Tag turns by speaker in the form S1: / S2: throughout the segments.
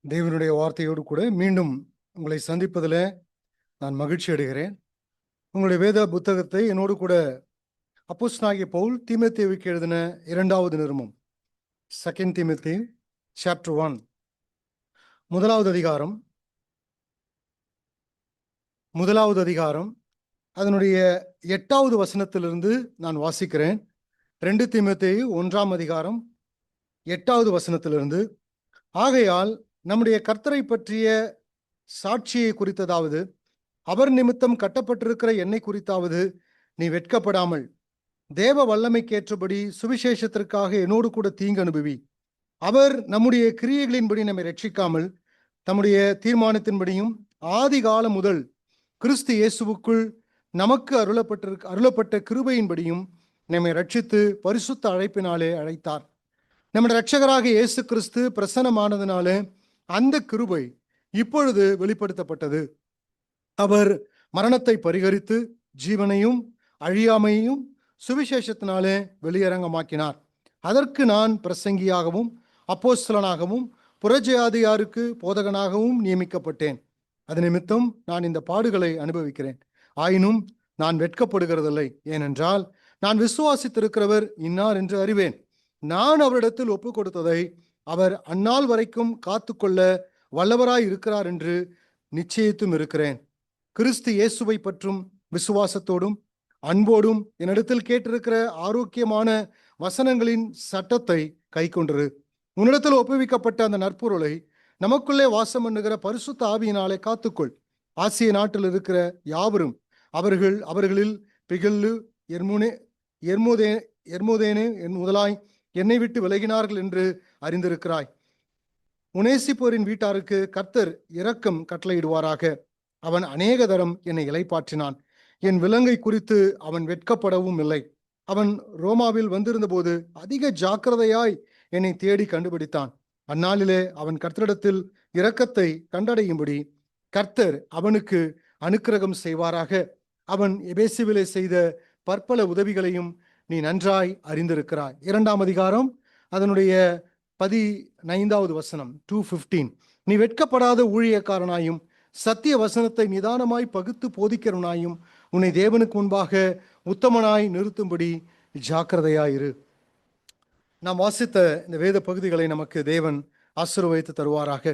S1: தேவனுடைய வார்த்தையோடு கூட மீண்டும் உங்களை சந்திப்பதில் நான் மகிழ்ச்சி அடைகிறேன். உங்களுடைய வேத புத்தகத்தை என்னோடு கூட அப்போஸ்தலனாகிய பவுல் தீமோத்தேயுவுக்கு எழுதின 2வது நிருபம், 2 Timothy chapter 1, 1வது அதிகாரம் அதனுடைய 8வது வசனத்திலிருந்து நான் வாசிக்கிறேன். 2 தீமோத்தேயு 1ஆம் அதிகாரம் 8வது வசனத்திலிருந்து. ஆகையால் நம்முடைய கர்த்தரை பற்றிய சாட்சியை குறித்ததாவது, அவர் நிமித்தம் கட்டப்பட்டிருக்கிற என்னை குறித்தாவது நீ வெட்கப்படாமல் தேவ வல்லமைக்கேற்றபடி சுவிசேஷத்திற்காக என்னோடு கூட தீங்கு அனுபவி. அவர் நம்முடைய கிரியைகளின்படி நம்மை ரட்சிக்காமல் தம்முடைய தீர்மானத்தின்படியும் ஆதி காலம் முதல் கிறிஸ்து இயேசுவுக்குள் நமக்கு அருளப்பட்ட கிருபையின்படியும் நம்மை ரட்சித்து பரிசுத்த அழைப்பினாலே அழைத்தார். நம்முடைய இரட்சகராக இயேசு கிறிஸ்து பிரசன்னமானதினாலே அந்த கிருபை இப்பொழுது வெளிப்படுத்தப்பட்டது. அவர் மரணத்தை பரிகரித்து ஜீவனையும் அழியாமையையும் சுவிசேஷத்தினாலே வெளியரங்கமாக்கினார். அதற்கு நான் பிரசங்கியாகவும் அப்போஸ்தலனாகவும் புறஜாதியாருக்கு போதகனாகவும் நியமிக்கப்பட்டேன். அது நிமித்தம் நான் இந்த பாடுகளை அனுபவிக்கிறேன். ஆயினும் நான் வெட்கப்படுகிறதில்லை. ஏனென்றால் நான் விசுவாசித்திருக்கிறவர் இன்னார் என்று அறிவேன். நான் அவரிடத்தில் ஒப்பு கொடுத்ததை அவர் அந்நாள் வரைக்கும் காத்துக்கொள்ள வல்லவராய் இருக்கிறார் என்று நிச்சயித்தும் இருக்கிறேன். கிறிஸ்து இயேசுவை பற்றும் விசுவாசத்தோடும் அன்போடும் என்னிடத்தில் கேட்டிருக்கிற ஆரோக்கியமான வசனங்களின் சட்டத்தை கை கொண்டிரு. உன்னிடத்தில் ஒப்புவிக்கப்பட்ட அந்த நற்பொருளை நமக்குள்ளே வாசம் பண்ணுகிற பரிசுத்த ஆவியினாலே காத்துக்கொள். ஆசிய நாட்டில் இருக்கிற யாவரும் அவர்களில் பிகல்லு, எர்மோதேனே முதலாய் என்னை விட்டு விலகினார்கள் என்று அறிந்திருக்கிறாய். உனேசிப்போரின் வீட்டாருக்கு கர்த்தர் இரக்கம் கட்டளையிடுவாராக. அவன் அநேக தரம் என்னை இளைப்பாற்றினான். என் விலங்கை குறித்து அவன் வெட்கப்படவும் இல்லை. அவன் ரோமாவில் வந்திருந்த போது அதிக ஜாக்கிரதையாய் என்னை தேடி கண்டுபிடித்தான். அந்நாளிலே அவன் கர்த்தரிடத்தில் இரக்கத்தை கண்டடையும்படி கர்த்தர் அவனுக்கு அனுக்கிரகம் செய்வாராக. அவன் எபேசுவிலே செய்த பற்பல உதவிகளையும் நீ நன்றாய் அறிந்திருக்கிறாய். 2ஆம் அதிகாரம் அதனுடைய 15வது வசனம் 2:15. நீ வெட்கப்படாத ஊழியக்காரனாயும் சத்திய வசனத்தை நிதானமாய் பகுத்து போதிக்கிறவனாயும் உன்னை தேவனுக்கு முன்பாக உத்தமனாய் நிறுத்தும்படி ஜாக்கிரதையாயிரு. நாம் வாசித்த இந்த வேத பகுதிகளை நமக்கு தேவன் ஆசீர்வதித்து தருவாராக.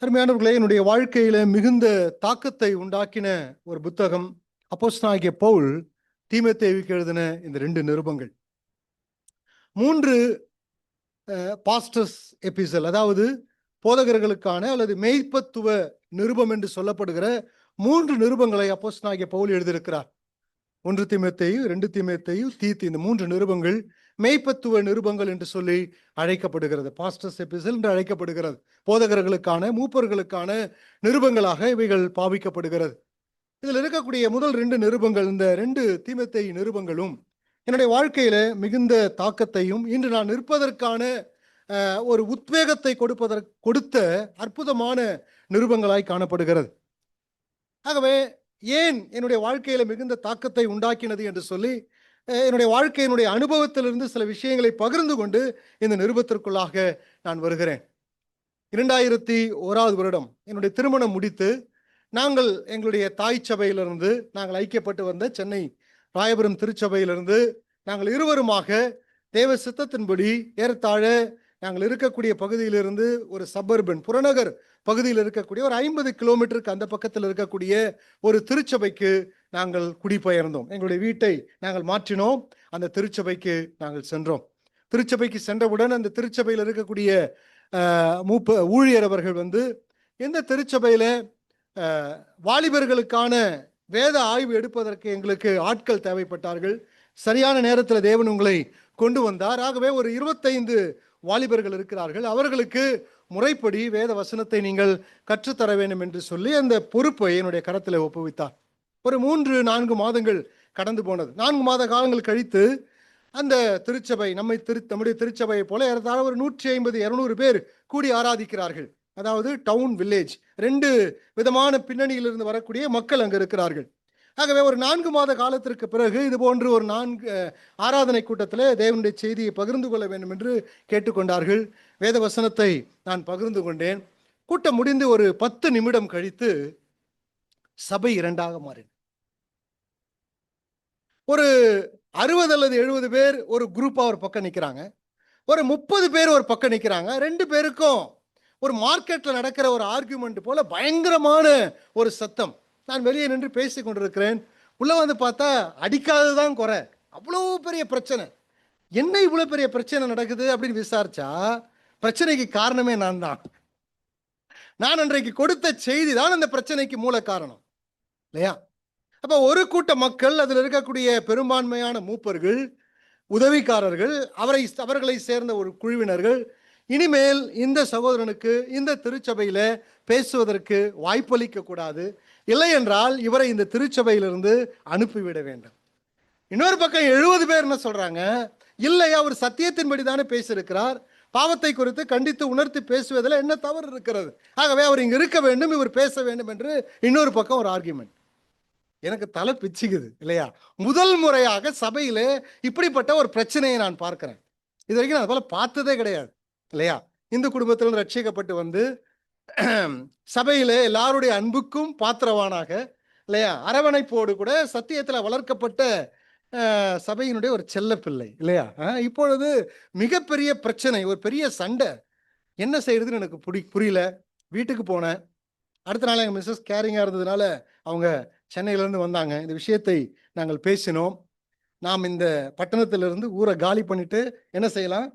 S1: அருமையானவர்களே, என்னுடைய வாழ்க்கையில மிகுந்த தாக்கத்தை உண்டாக்கின ஒரு புத்தகம் அப்போஸ்தலனாகிய பவுல் தீமோத்தேயுவுக்கு எழுதின இந்த 2 நிருபங்கள். 3 பாஸ்டர்ஸ் எபிசல், அதாவது போதகர்களுக்கான அல்லது மேய்ப்பத்துவ நிருபம் என்று சொல்லப்படுகிற 3 நிருபங்களை அப்போஸ்தலனாகிய பவுல் எழுதியிருக்கிறார். 1 தீமோத்தேயு, 2 தீமோத்தேயு, தீத்து, இந்த 3 நிருபங்கள் மேய்ப்பத்துவ நிருபங்கள் என்று சொல்லி அழைக்கப்படுகிறது. பாஸ்டர்ஸ் எபிசல் என்று அழைக்கப்படுகிறது. போதகர்களுக்கான, மூப்பர்களுக்கான நிருபங்களாக இவைகள் பாவிக்கப்படுகிறது. இதில் இருக்கக்கூடிய முதல் 2 நிருபங்கள், இந்த 2 தீமோத்தேயு நிருபங்களும் என்னுடைய வாழ்க்கையில மிகுந்த தாக்கத்தையும் இன்று நான் நிற்பதற்கான ஒரு உத்வேகத்தை கொடுத்த அற்புதமான நிருபங்களாய் காணப்படுகிறது. ஆகவே ஏன் என்னுடைய வாழ்க்கையில மிகுந்த தாக்கத்தை உண்டாக்கினது என்று சொல்லி என்னுடைய வாழ்க்கையினுடைய அனுபவத்திலிருந்து சில விஷயங்களை பகிர்ந்து கொண்டு இந்த நிருபத்திற்குள்ளாக நான் வருகிறேன். 2001வது வருடம் என்னுடைய திருமணம் முடித்து நாங்கள் எங்களுடைய தாய் சபையிலிருந்து நாங்கள் ஐக்கியப்பட்டு வந்த சென்னை ராயபுரம் திருச்சபையிலிருந்து நாங்கள் இருவருமாக தேவ சித்தத்தின்படி ஏறத்தாழ நாங்கள் இருக்கக்கூடிய பகுதியிலிருந்து ஒரு சப்பர்பன் புறநகர் பகுதியில் இருக்கக்கூடிய ஒரு 50 கிலோமீட்டருக்கு அந்த பக்கத்தில் இருக்கக்கூடிய ஒரு திருச்சபைக்கு நாங்கள் குடிபெயர்ந்தோம். எங்களுடைய வீட்டை நாங்கள் மாற்றினோம். அந்த திருச்சபைக்கு நாங்கள் சென்றோம். திருச்சபைக்கு சென்றவுடன் அந்த திருச்சபையில் இருக்கக்கூடிய ஊழியர் அவர்கள் இந்த திருச்சபையில வாலிபர்களுக்கான வேத ஆய்வு எடுப்பதற்கு எங்களுக்கு ஆட்கள் தேவைப்பட்டார்கள். சரியான நேரத்தில் தேவன் உங்களை கொண்டு வந்தார். ஆகவே ஒரு 25 வாலிபர்கள் இருக்கிறார்கள். அவர்களுக்கு முறைப்படி வேத வசனத்தை நீங்கள் கற்றுத்தர வேண்டும் என்று சொல்லி அந்த பொறுப்பை என்னுடைய கரத்தில் ஒப்புவித்தார். ஒரு 3-4 மாதங்கள் கடந்து போனது. 4 மாத காலங்கள் கழித்து அந்த திருச்சபை நம்முடைய திருச்சபையை போல ஏறத்தாழ ஒரு 150-200 பேர் கூடி ஆராதிக்கிறார்கள். அதாவது டவுன், வில்லேஜ், 2 விதமான பின்னணியிலிருந்து வரக்கூடிய மக்கள் அங்கு இருக்கிறார்கள். ஆகவே ஒரு 4 மாத காலத்திற்கு பிறகு இது போன்று ஒரு 4 ஆராதனை கூட்டத்தில் தேவனுடைய செய்தியை பகிர்ந்து கொள்ள வேண்டும் என்று கேட்டுக்கொண்டார்கள். வேத வசனத்தை நான் பகிர்ந்து கொண்டேன். கூட்டம் முடிந்து ஒரு 10 நிமிடம் கழித்து சபை 2ஆக மாறின. ஒரு 60 அல்லது 70 பேர் ஒரு குரூப்பா ஒரு பக்கம் நிற்கிறாங்க. ஒரு 30 பேர் ஒரு பக்கம் நிற்கிறாங்க. 2 பேருக்கும் ஒரு மார்க்கெட்ல நடக்கிற ஒரு ஆர்கியூமெண்ட் போல பயங்கரமான ஒரு சத்தம். நான் வெளியே நின்று பேசி கொண்டிருக்கிறேன். உள்ள வந்து பார்த்தா அடிக்காததான் குறை, அவ்வளோ பெரிய பிரச்சனை. என்ன இவ்வளோ பெரிய பிரச்சனை நடக்குது அப்படின்னு விசாரிச்சா பிரச்சனைக்கு காரணமே நான் தான். நான் அன்றைக்கு கொடுத்த செய்தி தான் அந்த பிரச்சனைக்கு மூல காரணம் இல்லையா? அப்போ ஒரு கூட்ட மக்கள், அதில் இருக்கக்கூடிய பெரும்பான்மையான மூப்பர்கள், உதவிக்காரர்கள், அவர்களை சேர்ந்த ஒரு குழுவினர்கள் இனிமேல் இந்த சகோதரனுக்கு இந்த திருச்சபையில பேசுவதற்கு வாய்ப்பளிக்க கூடாது, இல்லை என்றால் இவரை இந்த திருச்சபையிலிருந்து அனுப்பிவிட வேண்டும். இன்னொரு பக்கம் 70 பேர் என்ன சொல்றாங்க, இல்லை அவர் சத்தியத்தின்படி தானே பேசியிருக்கிறார், பாவத்தை குறித்து கண்டித்து உணர்த்தி பேசுவதில் என்ன தவறு இருக்கிறது, ஆகவே அவர் இங்க இருக்க வேண்டும், இவர் பேச வேண்டும் என்று இன்னொரு பக்கம் ஒரு ஆர்கியூமெண்ட். எனக்கு தலை பிச்சுக்குது இல்லையா? முதல் முறையாக சபையிலே இப்படிப்பட்ட ஒரு பிரச்சனையை நான் பார்க்கிறேன். இது வரைக்கும் நான் அதுபோல பார்த்ததே கிடையாது இல்லையா? இந்து குடும்பத்திலிருந்து ரட்சிக்கப்பட்டு வந்து சபையிலே எல்லாருடைய அன்புக்கும் பாத்திரவானாக இல்லையா, அரவணைப்போடு கூட சத்தியத்தில் வளர்க்கப்பட்ட சபையினுடைய ஒரு செல்ல பிள்ளை இல்லையா? இப்பொழுது மிகப்பெரிய பிரச்சனை, ஒரு பெரிய சண்டை. என்ன செய்யறதுன்னு எனக்கு புரியல. வீட்டுக்கு போனேன். அடுத்த நாள் எங்கள் மிஸ்ஸஸ் கேரிங்காக இருந்ததுனால அவங்க சென்னையிலேருந்து வந்தாங்க. இந்த விஷயத்தை நாங்கள் பேசினோம். நாம் இந்த பட்டணத்திலிருந்து ஊரை காலி பண்ணிட்டு என்ன செய்யலாம்,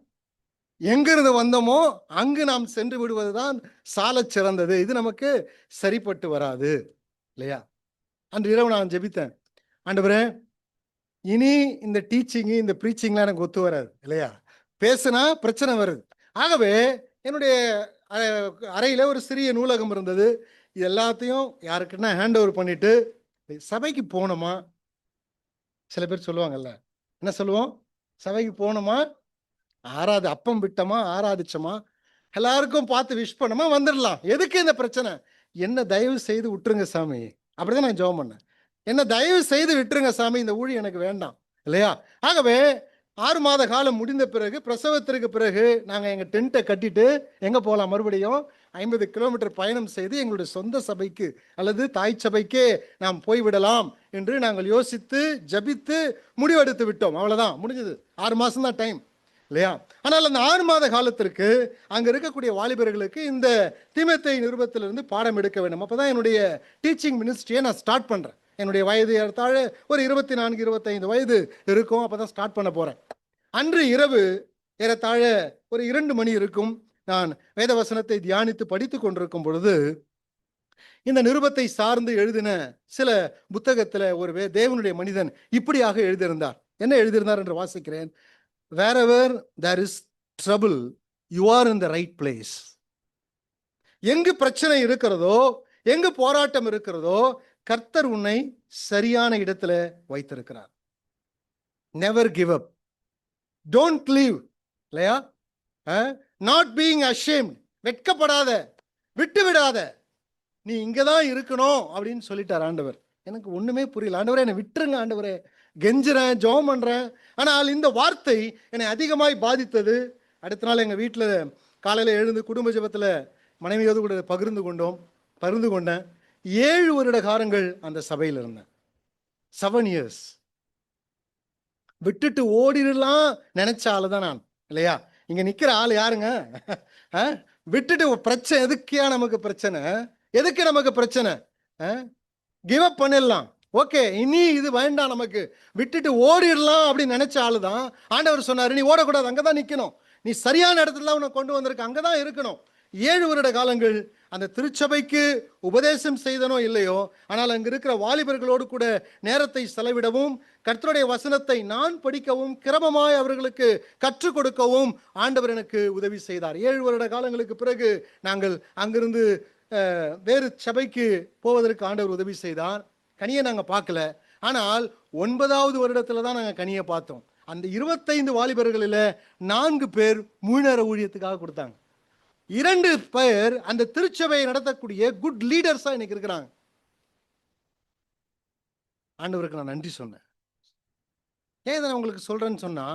S1: எங்கிருந்து வந்தோமோ அங்கு நாம் சென்று விடுவது தான் சால சிறந்தது, இது நமக்கு சரிப்பட்டு வராது இல்லையா? அன்று இரவு நான் ஜெபித்தேன், ஆண்டவரே இனி இந்த டீச்சிங்கு இந்த ப்ரீச்சிங்லாம் எனக்கு ஒத்து வராது இல்லையா, பேசுனா பிரச்சனை வருது. ஆகவே என்னுடைய அறையில் ஒரு சிறிய நூலகம் இருந்தது. இது எல்லாத்தையும் யாருக்குன்னா ஹேண்ட் ஓவர் பண்ணிட்டு சபைக்கு போனோமா, சில பேர் சொல்லுவாங்கல்ல, என்ன சொல்லுவோம், சபைக்கு போனோமா, அப்பம் விட்டோமா, ஆராதிச்சோமா, எல்லாருக்கும் பார்த்து விஷ் பண்ணோமா, வந்துடலாம். எதுக்கு இந்த பிரச்சனை? என்ன தயவு செய்து விட்டுருங்க சாமி, அப்படிதான் நான் ஜெபம் பண்ணேன். என்ன தயவு செய்து விட்டுருங்க சாமி, இந்த ஊழி எனக்கு வேண்டாம் இல்லையா? ஆகவே 6 மாத காலம் முடிந்த பிறகு, பிரசவத்திற்கு பிறகு நாங்கள் எங்கள் டென்ட்டை கட்டிட்டு எங்கே போகலாம், மறுபடியும் 50 கிலோமீட்டர் பயணம் செய்து எங்களுடைய சொந்த சபைக்கு அல்லது தாய் சபைக்கே நாம் போய்விடலாம் என்று நாங்கள் யோசித்து ஜபித்து முடிவெடுத்து விட்டோம். அவ்வளோதான், முடிஞ்சது. 6 மாதம் தான் டைம் இல்லையா? ஆனால் அந்த 6 மாத காலத்திற்கு அங்கே இருக்கக்கூடிய வாலிபர்களுக்கு இந்த தீமோத்தேயு நிருபத்திலிருந்து பாடம் எடுக்க வேண்டும். அப்போ தான் என்னுடைய டீச்சிங் மினிஸ்ட்ரியை நான் ஸ்டார்ட் பண்ணுறேன். என்னுடைய வயது ஏறத்தாழ ஒரு 24-25 வயது இருக்கும். அப்போ தான் ஸ்டார்ட் பண்ண போகிறேன். அன்று இரவு ஏறத்தாழ ஒரு 2 மணி இருக்கும். நான் வேதவசனத்தை தியானித்து படித்து கொண்டிருக்கும் பொழுது இந்த நிருபத்தை சார்ந்து எழுதின சில புத்தகத்தில் ஒரு தேவனுடைய மனிதன் இப்படியாக எழுதியிருந்தார். என்ன எழுதியிருந்தார் என்று வாசிக்கிறேன். Wherever there is trouble, you are in the right place. எங்கு பிரச்சனை இருக்கிறதோ, எங்கு போராட்டம் இருக்கிறதோ, கர்த்தர் உன்னை சரியான இடத்துல வைத்திருக்கிறார். Never give up. Don't leave. இல்லையா? Not being ashamed. வெட்கப்படாத, விட்டு விடாத, நீ இங்கதான் இருக்கணும் அப்படின்னு சொல்லிட்டார் ஆண்டவர். எனக்கு ஒண்ணுமே புரியல. ஆண்டவரே என்னை விட்டுருங்க ஆண்டவரே, கெஞ்சுறேன், ஜெபம் பண்றேன். ஆனால் இந்த வார்த்தை என்னை அதிகமாய் பாதித்தது. அடுத்த நாள் எங்க வீட்டில் காலையில் எழுந்து குடும்ப ஜெபத்தில் மனைவியோடு கூட பகிர்ந்து கொண்டேன். 7 வருட காலங்கள் அந்த சபையில் இருந்தேன். 7 years. விட்டுட்டு ஓடிடலாம் நினைச்ச ஆளு தான் நான் இல்லையா? இங்க நிக்கிற ஆள் யாருங்க? விட்டுட்டு பிரச்சனை எதுக்கியா நமக்கு பிரச்சனை? எதுக்கு நமக்கு பிரச்சனை? கிவ் அப் பண்ணிடலாம். ஓகே, இனி இது வேண்டாம் நமக்கு, விட்டுட்டு ஓடிடலாம் அப்படின்னு நினைச்ச ஆளு தான் ஆண்டவர் சொன்னாரு, நீ ஓடக்கூடாது, அங்கதான் நிக்கணும், நீ சரியான இடத்துல உன்னை கொண்டு வந்திருக்க, அங்கதான் இருக்கணும். 7 வருட காலங்கள் அந்த திருச்சபைக்கு உபதேசம் செய்தனோ இல்லையோ, ஆனால் அங்கு இருக்கிற வாலிபர்களோடு கூட நேரத்தை செலவிடவும், கர்த்தருடைய வசனத்தை நான் படிக்கவும், கிரமமாய் அவர்களுக்கு கற்றுக் கொடுக்கவும் ஆண்டவர் எனக்கு உதவி செய்தார். 7 வருட காலங்களுக்கு பிறகு நாங்கள் அங்கிருந்து வேறு சபைக்கு போவதற்கு ஆண்டவர் உதவி செய்தார். கனியை நாங்கள் பார்க்கல. ஆனால் 9வது வருடத்துல தான் நாங்கள் கனியை பார்த்தோம். அந்த 25 வாலிபர்களில் 4 பேர் முழுநேர ஊழியத்துக்காக கொடுத்தாங்க. 2 பேர் அந்த திருச்சபையை நடத்தக்கூடிய குட் லீடர்ஸா இன்னைக்கு இருக்கிறாங்க. ஆண்டவருக்கு நான் நன்றி சொன்னேன். ஏன் இதை நான் உங்களுக்கு சொல்றேன்னு சொன்னா,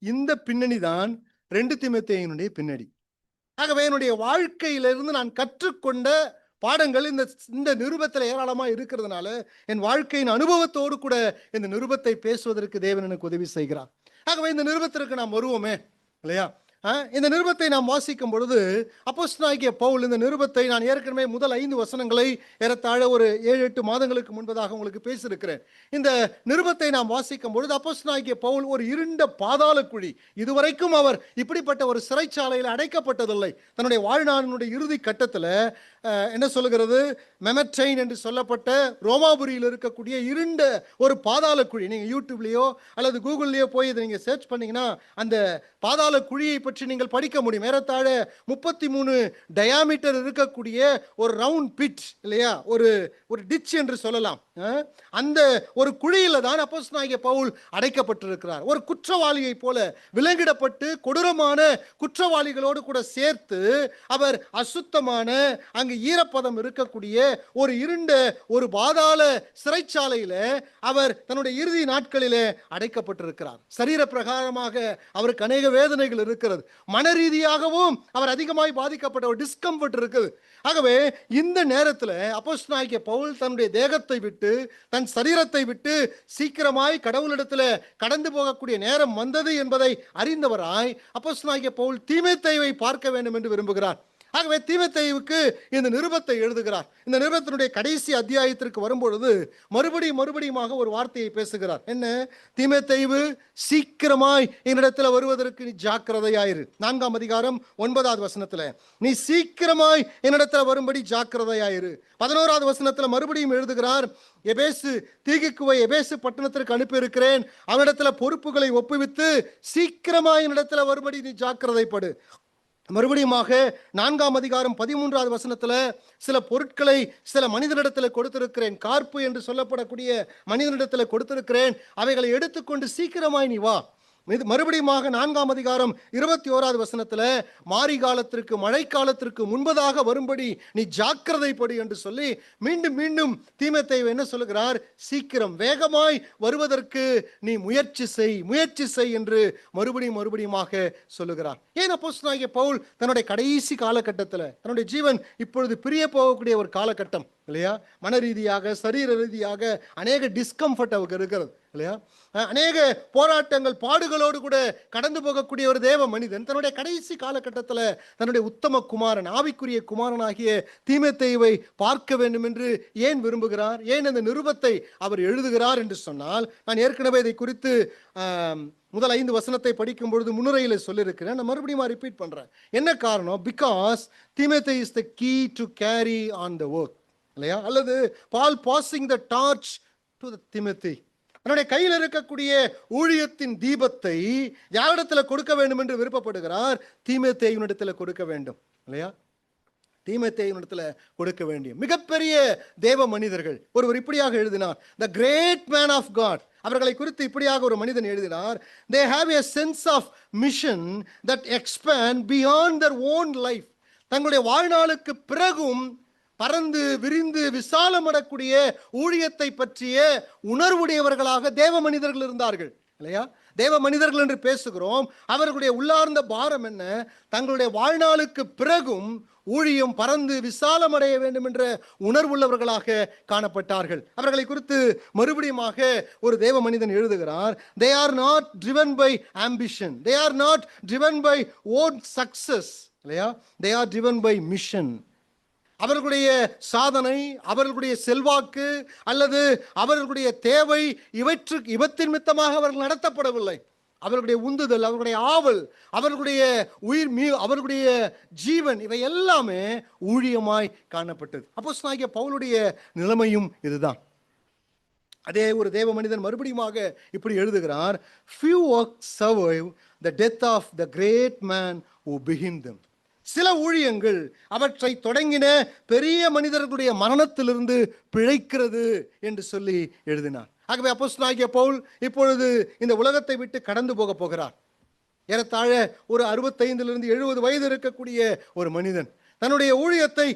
S1: இந்த பின்னணி தான் 2 தீமோத்தேயுனுடைய பின்னணி. ஆகவே என்னுடைய வாழ்க்கையிலிருந்து நான் கற்றுக்கொண்ட பாடங்கள் இந்த இந்த நிருபத்தில் ஏராளமாக இருக்கிறதுனால என் வாழ்க்கையின் அனுபவத்தோடு கூட இந்த நிருபத்தை பேசுவதற்கு தேவன் எனக்கு உதவி செய்கிறார். ஆகவே இந்த நிருபத்திற்கு நாம் வருவோமே இல்லையா? இந்த நிருபத்தை நாம் வாசிக்கும் பொழுது அப்போஸ்தலனாகிய பவுல் இந்த நிருபத்தை நான் ஏற்கனவே முதல் 5 வசனங்களை ஏறத்தாழ ஒரு 7-8 மாதங்களுக்கு முன்பதாக உங்களுக்கு பேசியிருக்கிறேன். இந்த நிருபத்தை நாம் வாசிக்கும் பொழுது அப்போஸ்தலனாகிய பவுல் ஒரு இருண்ட பாதாள குழி, இதுவரைக்கும் அவர் இப்படிப்பட்ட ஒரு சிறைச்சாலையில் அடைக்கப்பட்டதில்லை. தன்னுடைய வாழ்நாளினுடைய இறுதி கட்டத்தில் என்ன சொல்லுகிறது, மெமட்டைன் என்று சொல்லப்பட்ட ரோமாபுரியில் இருக்கக்கூடிய இருண்ட ஒரு பாதாள குழி, நீங்க யூடியூப்லயோ அல்லது கூகுள்லயோ போய் இதை நீங்க சர்ச் பண்ணீங்கன்னா அந்த பாதாள குழியை பற்றி நீங்கள் படிக்க முடியும். ஏறத்தாழ 33 டயாமீட்டர் இருக்கக்கூடிய ஒரு ரவுண்ட் பிட் இல்லையா, ஒரு டிச் என்று சொல்லலாம். அந்த ஒரு குழியில தான் அப்போஸ்தலனாகிய பவுல் அடைக்கப்பட்டிருக்கிறார். ஒரு குற்றவாளியை போல விலங்கிடப்பட்டு கொடூரமான குற்றவாளிகளோடு கூட சேர்த்து அவர் அசுத்தமான அங்கு ஈரப்பதம் இருக்கக்கூடிய ஒரு இருண்ட ஒரு பாதாள சிறைச்சாலையில அவர் தன்னுடைய இறுதி நாட்களிலே அடைக்கப்பட்டிருக்கிறார். சரீர பிரகாரமாக அவருக்கு அநேக வேதனைகள் இருக்கிறது. மன ரீதியாகவும் அவர் அதிகமாய் பாதிக்கப்பட்ட ஒரு டிஸ்கம்ஃபர்ட் இருக்குது. ஆகவே இந்த நேரத்தில் அப்போஸ்தலனாகிய பவுல் தன்னுடைய தேகத்தை விட்டு தன் சரீரத்தை விட்டு சீக்கிரமாய் கடவுளிடத்தில் கடந்து போகக்கூடிய நேரம் வந்தது என்பதை அறிந்தவராய் அப்போஸ்தலனாகிய பவுல் தீமோத்தேயுவை பார்க்க வேண்டும் என்று விரும்புகிறார். ஆகவே தீமோத்தேயுவுக்கு இந்த நிருபத்தை எழுதுகிறார். இந்த நிருபத்தினுடைய கடைசி அத்தியாயத்திற்கு வரும்பொழுது மறுபடியுமாக ஒரு வார்த்தையை பேசுகிறார். என்ன? தீமோத்தேயு, சீக்கிரமாய் என்னிடத்தில் வருவதற்கு நீ ஜாக்கிரதையாயிரு. 4ஆம் அதிகாரம் 9வது வசனத்துல நீ சீக்கிரமாய் என்னிடத்தில் வரும்படி ஜாக்கிரதையாயிரு. 11வது வசனத்துல மறுபடியும் எழுதுகிறார், தீகிக்குவை எபேசு பட்டணத்திற்கு அனுப்பி இருக்கிறேன், அவனிடத்துல பொறுப்புகளை ஒப்புவித்து சீக்கிரமாய் என்னிடத்தில் வரும்படி நீ ஜாக்கிரதைப்படு. மறுபடியுமாக 4ஆம் அதிகாரம் 13வது வசனத்துல சில பொருட்களை சில மனிதனிடத்தில் கொடுத்திருக்கிறேன், கார்ப்பு என்று சொல்லப்படக்கூடிய மனிதனிடத்தில் கொடுத்திருக்கிறேன், அவைகளை எடுத்துக்கொண்டு சீக்கிரமாய் நீ வா. மறுபடியுமாக 4ஆம் அதிகாரம் 21வது வசனத்துல மாரி காலத்திற்கு மழைக்காலத்திற்கு முன்பதாக வரும்படி நீ ஜாக்கிரதைப்படு என்று சொல்லி மீண்டும் தீமோத்தேயு என்ன சொல்லுகிறார், சீக்கிரம் வேகமாய் வருவதற்கு நீ முயற்சி செய் என்று மறுபடியுமாக சொல்லுகிறார். ஏன் அப்போஸ்தலனாகிய பவுல் தன்னுடைய கடைசி காலகட்டத்தில் தன்னுடைய ஜீவன் இப்பொழுது பிரிய போகக்கூடிய ஒரு காலகட்டம் இல்லையா, மன ரீதியாக சரீர ரீதியாக அநேக டிஸ்கம்ஃபர்ட் அவருக்கு இருக்கிறது இல்லையா, அநேக போராட்டங்கள் பாடுகளோடு கூட கடந்து போகக்கூடிய ஒரு தேவ மனிதன் தன்னுடைய கடைசி காலகட்டத்தில் தன்னுடைய உத்தம குமாரன் ஆவிக்குரிய குமாரனாகிய தீமோத்தேயுவை பார்க்க வேண்டும் என்று ஏன் விரும்புகிறார், ஏன் அந்த நிருபத்தை அவர் எழுதுகிறார் என்று சொன்னால், நான் ஏற்கனவே இதை குறித்து முதல் 5 வசனத்தை படிக்கும் பொழுது முன்னுரையில் சொல்லியிருக்கிறேன், நான் மறுபடியும் ரிப்பீட் பண்றேன். என்ன காரணம்? பிகாஸ் தீமோத்தேயு is the key to carry on the work இல்லையா, அல்லது Paul passing the torch to the தீமோத்தேயு, தன்னுடைய கையில் இருக்கக்கூடிய ஊழியத்தின் தீபத்தை யாரிடத்தில் கொடுக்க வேண்டும் என்று விருப்பப்படுகிறார்? தீமோத்தேயுனிடத்தில் கொடுக்க வேண்டும் இல்லையா, தீமோத்தேயுனிடத்தில் கொடுக்க வேண்டிய மிகப்பெரிய தேவ மனிதர்கள் ஒருவர் இப்படியாக எழுதினார், the great man of God, அவர்களை குறித்து இப்படியாக ஒரு மனிதன் எழுதினார், they have a sense of mission that expand beyond their own life, தங்களுடைய வாழ்நாளுக்கு பிறகும் பறந்து விரிந்து விசாலமடக்கூடிய ஊழியத்தை பற்றிய உணர்வுடையவர்களாக தேவ மனிதர்கள் இருந்தார்கள் இல்லையா. தேவ மனிதர்கள் என்று பேசுகிறோம், அவர்களுடைய உள்ளார்ந்த பாரம் என்ன? தங்களுடைய வாழ்நாளுக்கு பிறகும் ஊழியம் பறந்து விசாலமடைய வேண்டும் என்ற உணர்வுள்ளவர்களாக காணப்பட்டார்கள். அவர்களை குறித்து மறுபடியுமாக ஒரு தேவ மனிதன் எழுதுகிறார், they are not driven by ambition, they are not driven by own success இல்லையா, they are driven by mission. அவர்களுடைய சாதனை, அவர்களுடைய செல்வாக்கு அல்லது அவர்களுடைய தேவை இவற்றின் மித்தமாக அவர்கள் நடத்தப்படவில்லை. அவர்களுடைய உந்துதல், அவர்களுடைய ஆவல், அவர்களுடைய உயிர், அவர்களுடைய ஜீவன், இவை எல்லாமே ஊழியமாய் காணப்பட்டது. அப்போஸ்தலனாகிய பவுலுடைய நிலைமையும் இதுதான். அதே ஒரு தேவ மனிதன் மறுபடியுமாக இப்படி எழுதுகிறார், few works survive the death of the great man who began them. சில ஊழியங்கள் அவற்றை தொடங்கின பெரிய மனிதர்களுடைய மரணத்திலிருந்து பிழைக்கிறது என்று சொல்லி எழுதினார். ஆகவே அப்போஸ்தலனாகிய பவுல் இப்பொழுது இந்த உலகத்தை விட்டு கடந்து போகிறார். ஏறத்தாழ ஒரு 65 70 வயது இருக்கக்கூடிய ஒரு மனிதன் தன்னுடைய ஊழியத்தை,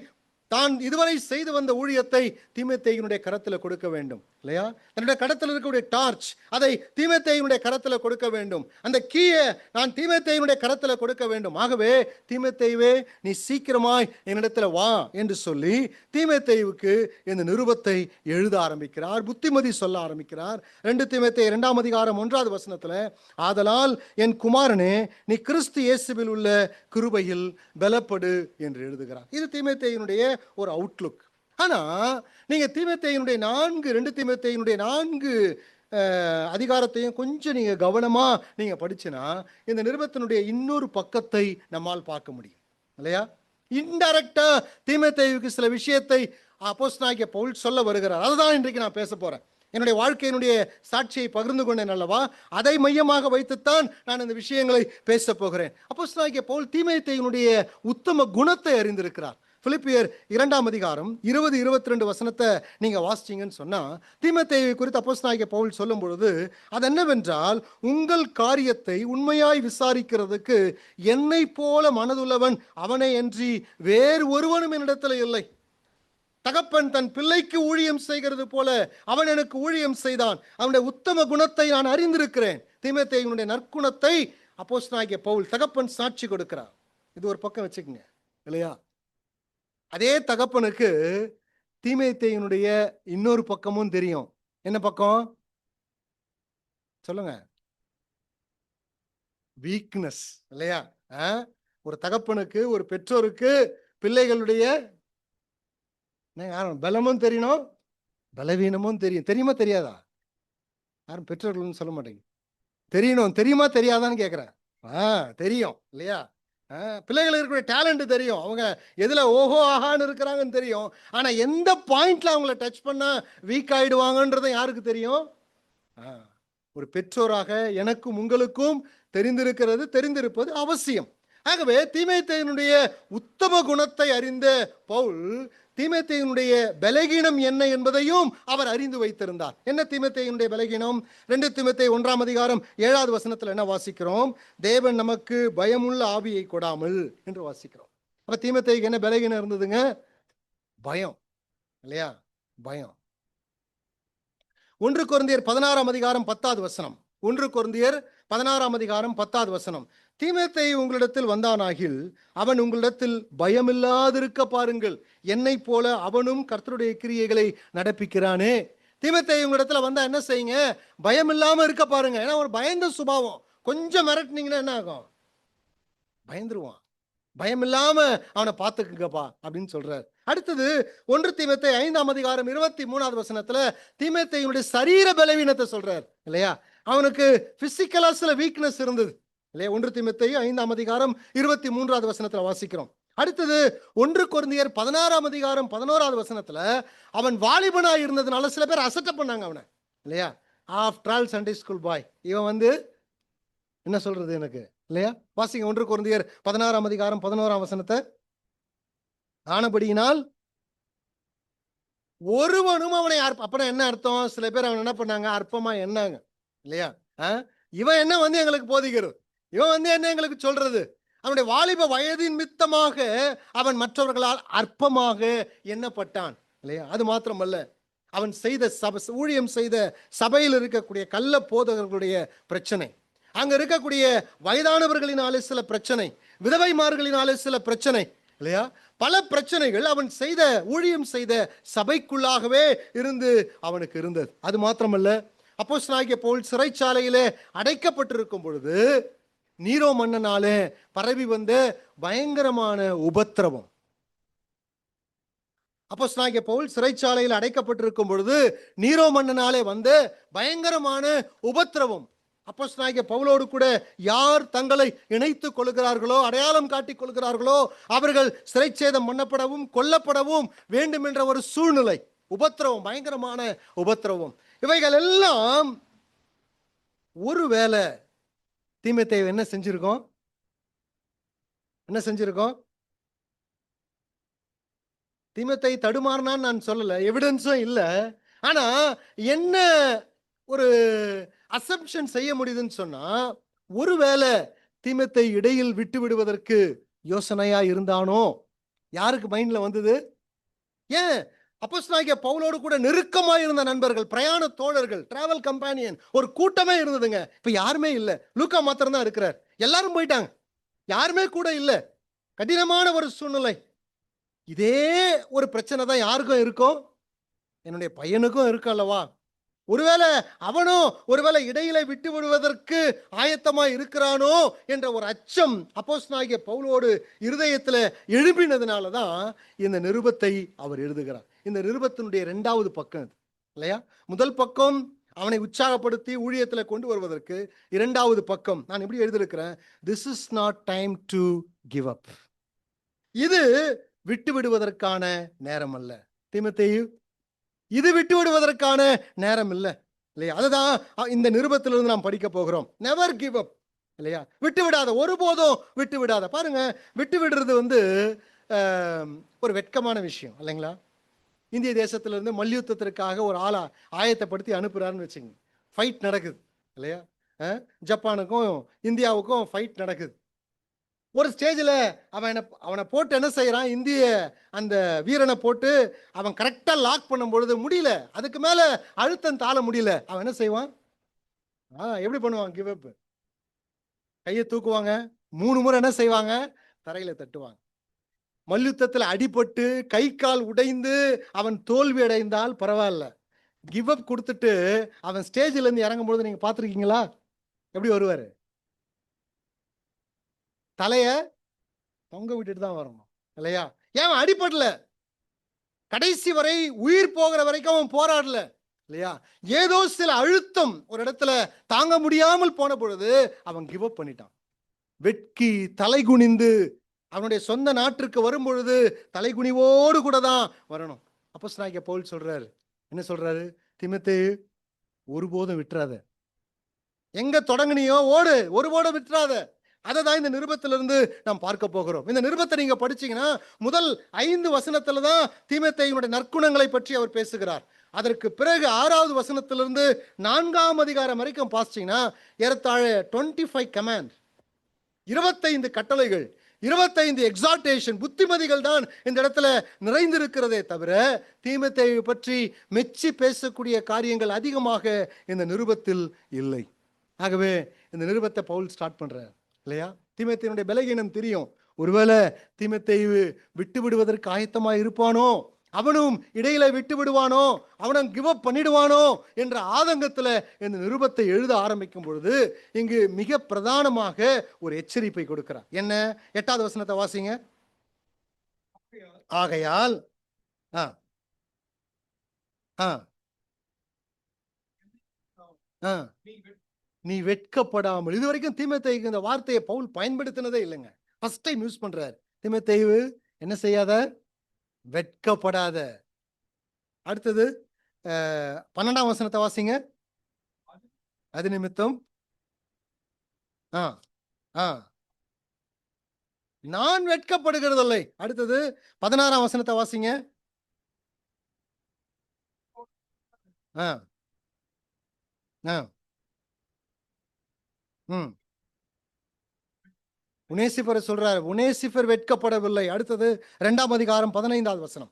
S1: தான் இதுவரை செய்து வந்த ஊழியத்தை தீமோத்தேயுனுடைய கரத்தில் கொடுக்க வேண்டும். இல்லையா? தன்னுடைய கடத்தில் இருக்கக்கூடிய டார்ச் அதை தீமோத்தேயுடைய கரத்துல கொடுக்க வேண்டும். அந்த கீயை நான் தீமோத்தேயுடைய கரத்துல கொடுக்க வேண்டும். ஆகவே தீமோத்தேயுவே, நீ சீக்கிரமாய் என்னிடத்துல வா என்று சொல்லி தீமோத்தேயுவுக்கு இந்த நிருபத்தை எழுத ஆரம்பிக்கிறார், புத்திமதி சொல்ல ஆரம்பிக்கிறார். 2 தீமோத்தேயு 2ஆம் அதிகாரம் 1வது வசனத்துல, ஆதலால் என் குமாரனே, நீ கிறிஸ்து இயேசுவில் உள்ள கிருபையில் பலப்படு என்று எழுதுகிறார். இது தீமோத்தேயுடைய ஒரு அவுட்லுக். ஆனா நீங்க தீமோத்தேயுடைய 2 தீமோத்தேயுடைய 4 அதிகாரத்தையும் கொஞ்சம் நீங்க கவனமா நீங்க படிச்சுனா இந்த நிருபத்தினுடைய இன்னொரு பக்கத்தை நம்மால் பார்க்க முடியும், இல்லையா? இன்டைரக்டா தீமோத்தேயுவுக்கு சில விஷயத்தை அப்போஸ்தலனாகிய பவுல் சொல்ல வருகிறார். அதுதான் இன்றைக்கு நான் பேச போறேன். என்னுடைய வாழ்க்கையினுடைய சாட்சியை பகிர்ந்து கொண்டேன் அல்லவா, அதை மையமாக வைத்துத்தான் நான் இந்த விஷயங்களை பேச போகிறேன். அப்போஸ்தலனாகிய பவுல் தீமோத்தேயுடைய உத்தம குணத்தை அறிந்திருக்கிறார். பிலிப்பியர் 2ஆம் அதிகாரம் 20-22 வசனத்தை நீங்க வாசிச்சீங்கன்னு சொன்னா, தீமோத்தேயுவை குறித்து அப்போஸ்தலனாகிய பவுல் சொல்லும் பொழுது அது என்னவென்றால், உங்கள் காரியத்தை உண்மையாய் விசாரிக்கிறதுக்கு என்னை போல மனதுள்ளவன் அவனை அன்றி வேறு ஒருவனும் என்னிடத்தில் இல்லை. தகப்பன் தன் பிள்ளைக்கு ஊழியம் செய்கிறது போல அவன் எனக்கு ஊழியம் செய்தான். அவனுடைய உத்தம குணத்தை நான் அறிந்திருக்கிறேன். தீமோத்தேயுடைய நற்குணத்தை அப்போஸ்தலனாகிய பவுல் தகப்பன் சாட்சி கொடுக்கிறார். இது ஒரு பக்கம் வச்சுக்கோங்க, இல்லையா? அதே தகப்பனுக்கு தீமோத்தேயுடைய இன்னொரு பக்கமும் தெரியும். என்ன பக்கம் சொல்லுங்க? வீக்னஸ், இல்லையா? ஒரு தகப்பனுக்கு, ஒரு பெற்றோருக்கு பிள்ளைகளுடைய பலமும் தெரியணும், பலவீனமும் தெரியும். தெரியுமா தெரியாதா? யாரும் பெற்றோர்கள் சொல்ல மாட்டேங்க. தெரியணும், தெரியுமா தெரியாதான்னு கேட்கிறேன். தெரியும், இல்லையா? பிள்ளைகளுக்கு இருக்கிற டேலண்ட் தெரியும், அவங்க எதுல ஓஹோ ஆஹான்னு இருக்கிறாங்கன்னு தெரியும். ஆனா எந்த பாயிண்ட்ல அவங்கள டச் பண்ணா வீக் ஆயிடுவாங்கன்றது யாருக்கு தெரியும்? ஒரு பெற்றோராக எனக்கும் உங்களுக்கும் தெரிந்திருப்பது அவசியம். ஆகவே தீமோத்தேயுடைய உத்தம குணத்தை அறிந்த பவுல் தீமோத்தேயுடைய பலகீனம் என்ன என்பதையும் அவர் அறிந்து வைத்திருந்தார். என்ன தீமோத்தேயுடைய பலகீனம்? 2 தீமோத்தேயு 1ஆம் அதிகாரம் 7வது வசனத்துல என்ன வாசிக்கிறோம்? தேவன் நமக்கு பயமுள்ள ஆவியை கொடாமல் என்று வாசிக்கிறோம். அப்ப தீமோத்தேயுக்கு என்ன பலகீனம் இருந்ததுங்க? பயம், இல்லையா? பயம். 1 கொரிந்தியர் 16ஆம் அதிகாரம் 10வது வசனம். 1 கொரிந்தியர் 16ஆம் அதிகாரம் 10வது வசனம். தீமோத்தேயு உங்களிடத்தில் வந்தானாகில் அவன் உங்களிடத்தில் பயமில்லாதிருக்க பாருங்கள், என்னை போல அவனும் கர்த்தருடைய கிரியைகளை நடப்பிக்கிறானே. தீமோத்தேயு உங்களிடத்துல வந்தா என்ன செய்யுங்க? பயம் இல்லாம இருக்க பாருங்க. ஏன்னா ஒரு பயந்த சுபாவம். கொஞ்சம் மிரட்டினீங்கன்னா என்ன ஆகும்? பயந்துருவான். பயம் இல்லாம அவனை பார்த்துக்குங்கப்பா அப்படின்னு சொல்றாரு. அடுத்தது 1 தீமோத்தேயு 5ஆம் அதிகாரம் 23வது வசனத்துல தீமோத்தேயுடைய சரீர பலவீனத்தை சொல்றாரு, இல்லையா? அவனுக்கு பிசிக்கலா சில வீக்னஸ் இருந்தது, இல்லையா? 1 தீமோத்தேயு 5ஆம் அதிகாரம் 23வது வசனத்துல வாசிக்கிறோம். அடுத்தது 1 கொரிந்தியர் 16ஆம் அதிகாரம் 11வது வசனத்துல அவன் வாலிபனா இருந்ததுனால சில பேர் அசட்ட பண்ணாங்க அவனை, இல்லையா? ஆஃப்டர் ஆல் சண்டே ஸ்கூல் பாய், இவன் என்ன சொல்றது எனக்கு, இல்லையா? வாசிங்க 1 கொரிந்தியர் 16ஆம் அதிகாரம் 11ஆம் வசனத்தை. ஆனபடியினால் ஒருவனும் அவனை அப்பனா என்ன அர்த்தம்? சில பேர் அவன் என்ன பண்ணாங்க? அற்பமா எண்ணாங்க, இல்லையா? இவன் என்ன எங்களுக்கு போதிக்கிறது, இவன் என்ன எங்களுக்கு சொல்றது? அவனுடைய வாலிப வயதின் மித்தமாக அவன் மற்றவர்களால் அற்பமாக எண்ணப்பட்டான், இல்லையா? அது மாத்திரமல்ல, அவன் செய்த ஊழியம் செய்த சபையில் இருக்கக்கூடிய கள்ள போதகர்களுடைய பிரச்சனை, அங்க இருக்கக்கூடிய வயதானவர்களினாலே சில பிரச்சனை, விதவைமார்களினாலே சில பிரச்சனை, இல்லையா? பல பிரச்சனைகள் அவன் செய்த ஊழியம் செய்த சபைக்குள்ளாகவே இருந்து அவனுக்கு இருந்தது. அது மாத்திரமல்ல, அப்போஸ்தலனாகிய பவுல் சிறைச்சாலையிலே அடைக்கப்பட்டிருக்கும் பொழுது நீரோ மன்னனாலே பரவி வந்த பயங்கரமான உபத்திரவம். அப்போஸ்தலனாகிய பவுல் சிறைச்சாலையில் அடைக்கப்பட்டிருக்கும் பொழுது நீரோ மன்னனாலே வந்த பயங்கரமான உபத்திரவம். அப்போஸ்தலனாகிய பவுலோடு கூட யார் தங்களை இணைத்துக் கொள்கிறார்களோ, அடையாளம் காட்டிக் கொள்கிறார்களோ, அவர்கள் சிறைச்சேதம் பண்ணப்படவும் கொல்லப்படவும் வேண்டும் என்ற ஒரு சூழ்நிலை, உபத்திரவம், பயங்கரமான உபத்திரவம். இவைகள் எல்லாம் ஒருவேளை தீமோத்தேயு என்ன செஞ்சிருக்கோம்? தீமோத்தேயு தடுமாறினான்னு நான் சொல்லல, எவிடன்ஸும் இல்லை. ஆனா என்ன ஒரு அசம்ப்ஷன் செய்ய முடியுதுன்னு சொன்னா, ஒருவேளை தீமோத்தேயு இடையில் விட்டு விடுவதற்கு யோசனையா இருந்தானோ? யாருக்கு மைண்ட்ல வந்தது? ஏன் அப்போஸ்தலனாகிய பவுலோடு கூட நெருக்கமாக இருந்த நண்பர்கள், பிரயாண தோழர்கள், டிராவல் கம்பானியன், ஒரு கூட்டமே இருந்ததுங்க. இப்ப யாருமே இல்ல. லூக்கா மாத்திரம் தான் இருக்கிறார். எல்லாரும் போயிட்டாங்க. யாருமே கூட இல்ல. கடினமான ஒரு சூழ்நிலை. இதே ஒரு பிரச்சனை தான் யாருக்கும் இருக்கும்? என்னுடைய பையனுக்கும் இருக்கு அல்லவா? ஒருவேளை அவனும் ஒருவேளை இடையில விட்டு விடுவதற்கு ஆயத்தமா இருக்கிறானோ என்ற ஒரு அச்சம் அப்போஸ்தலனாகிய பவுலோடு இருதயத்துல எழுப்பினதுனால தான் இந்த நிருபத்தை அவர் எழுதுகிறார். இந்த நிருபத்தினுடைய 2வது பக்கம் இது இல்லையா? முதல் பக்கம் அவனை உற்சாகப்படுத்தி ஊழியத்துல கொண்டு வருவதற்கு, 2வது பக்கம் நான் எப்படி எழுதியிருக்கிறேன், this is not time to give up. இது விட்டு விடுவதற்கான நேரம் அல்ல தீமோத்தேயு, இது விட்டு விடுவதற்கான நேரம் இல்லை இல்லையா? அதுதான் இந்த நிருபத்திலிருந்து நாம் படிக்க போகிறோம். நெவர் கிவ் அப் இல்லையா? விட்டு விடாத, ஒருபோதும் விட்டு விடாத. பாருங்க, விட்டு விடுறது ஒரு வெட்கமான விஷயம் இல்லைங்களா? இந்திய தேசத்திலிருந்து மல்யுத்தத்திற்காக ஒரு ஆளா ஆயத்தப்படுத்தி அனுப்புறாருன்னு வச்சுங்க, ஃபைட் நடக்குது இல்லையா? ஜப்பானுக்கும் இந்தியாவுக்கும் ஃபைட் நடக்குது. ஒரு ஸ்டேஜில் அவனை போட்டு என்ன செய்யறான், இந்திய அந்த வீரனை போட்டு அவன் கரெக்டா லாக் பண்ணும் பொழுது முடியல, அதுக்கு மேல அழுத்தம் தாழ முடியல. அவன் என்ன செய்வான்? எப்படி பண்ணுவான்? Give up. கையை தூக்குவாங்க, 3 முறை என்ன செய்வாங்க? தரையில தட்டுவாங்க. மல்யுத்தத்தில் அடிபட்டு கை கால் உடைந்து அவன் தோல்வி அடைந்தால் பரவாயில்ல, கிவ் அப் கொடுத்துட்டு அவன் ஸ்டேஜில் இருந்து இறங்கும் பொழுது நீங்க பார்த்துருக்கீங்களா? எப்படி வருவாரு? தலைய தொங்க விட்டுட்டு தான் வரணும் இல்லையா? ஏன் அடிபடல, கடைசி வரை உயிர் போகிற வரைக்கும் அவன் போராடல இல்லையா? ஏதோ சில அழுத்தம் ஒரு இடத்துல தாங்க முடியாமல் போன பொழுது அவன் கிவ் அப் பண்ணிட்டான். வெட்கி தலை குனிந்து அவனுடைய சொந்த நாட்டிற்கு வரும் பொழுது தலைகுனிவோடு கூட தான் வரணும். அப்போஸ்தலனாகிய பவுல் சொல்றாரு, என்ன சொல்றாரு? தீமோத்தேயு, ஒருபோதும் விட்டுறாத. எங்க தொடங்குனியோ ஓடு, ஒருபோதும் விட்டுறாத. அதை தான் இந்த நிருபத்திலிருந்து நாம் பார்க்க போகிறோம். இந்த நிருபத்தை நீங்க படிச்சீங்கன்னா முதல் 5 வசனத்துல தான் தீமோத்தேயுவினுடைய நற்குணங்களை பற்றி அவர் பேசுகிறார். அதற்கு பிறகு 6வது வசனத்திலிருந்து 4ஆம் அதிகாரம் வரைக்கும் பார்த்தீங்கன்னா ஏறத்தாழ 25 கமாண்ட், 25 கட்டளைகள், 25 எக்ஸார்டேஷன், புத்திமதிகள் தான் இந்த இடத்துல நிறைந்திருக்கிறதே தவிர தீமோத்தேயு பற்றி மெச்சி பேசக்கூடிய காரியங்கள் அதிகமாக இந்த நிருபத்தில் இல்லை. ஆகவே இந்த நிருபத்தை பவுல் ஸ்டார்ட் பண்றார் இல்லையா? தீமோத்தேயுடைய பலகீனம் தெரியும். ஒருவேளை தீமோத்தேயு விட்டு விடுவதற்கு ஆயத்தமா இருப்பானோ, அவனும் இடையில விட்டு விடுவானோ, அவனும் கிவ் அப் பண்ணிடுவானோ என்ற ஆதங்கத்துல இந்த நிருபத்தை எழுத ஆரம்பிக்கும் பொழுது இங்கு மிக பிரதானமாக ஒரு எச்சரிப்பை கொடுக்கிறார். என்ன? 8வது வசனத்தை வாசிங்க. ஆகையால் நீ வெட்கப்படாமல். இதுவரைக்கும் தீமோத்தேயுக்கு இந்த வார்த்தையை பவுல் பயன்படுத்தினதே இல்லைங்க. ஃபர்ஸ்ட் டைம் யூஸ் பண்றார். தீமோத்தேயு என்ன செய்யாத? வெட்கப்படாத. அடுத்தது 12ஆம் வசனத்தை வாசிங்க. அது நிமித்தம் நான் வெட்கப்படுகிறதில்லை. அடுத்தது 16ஆம் வசனத்தை வாசிங்க. உனேசிபர் சொல்றாரு, உனேசிபர் வெட்கப்படவில்லை. அடுத்தது 2ஆம் அதிகாரம் 15வது வசனம்.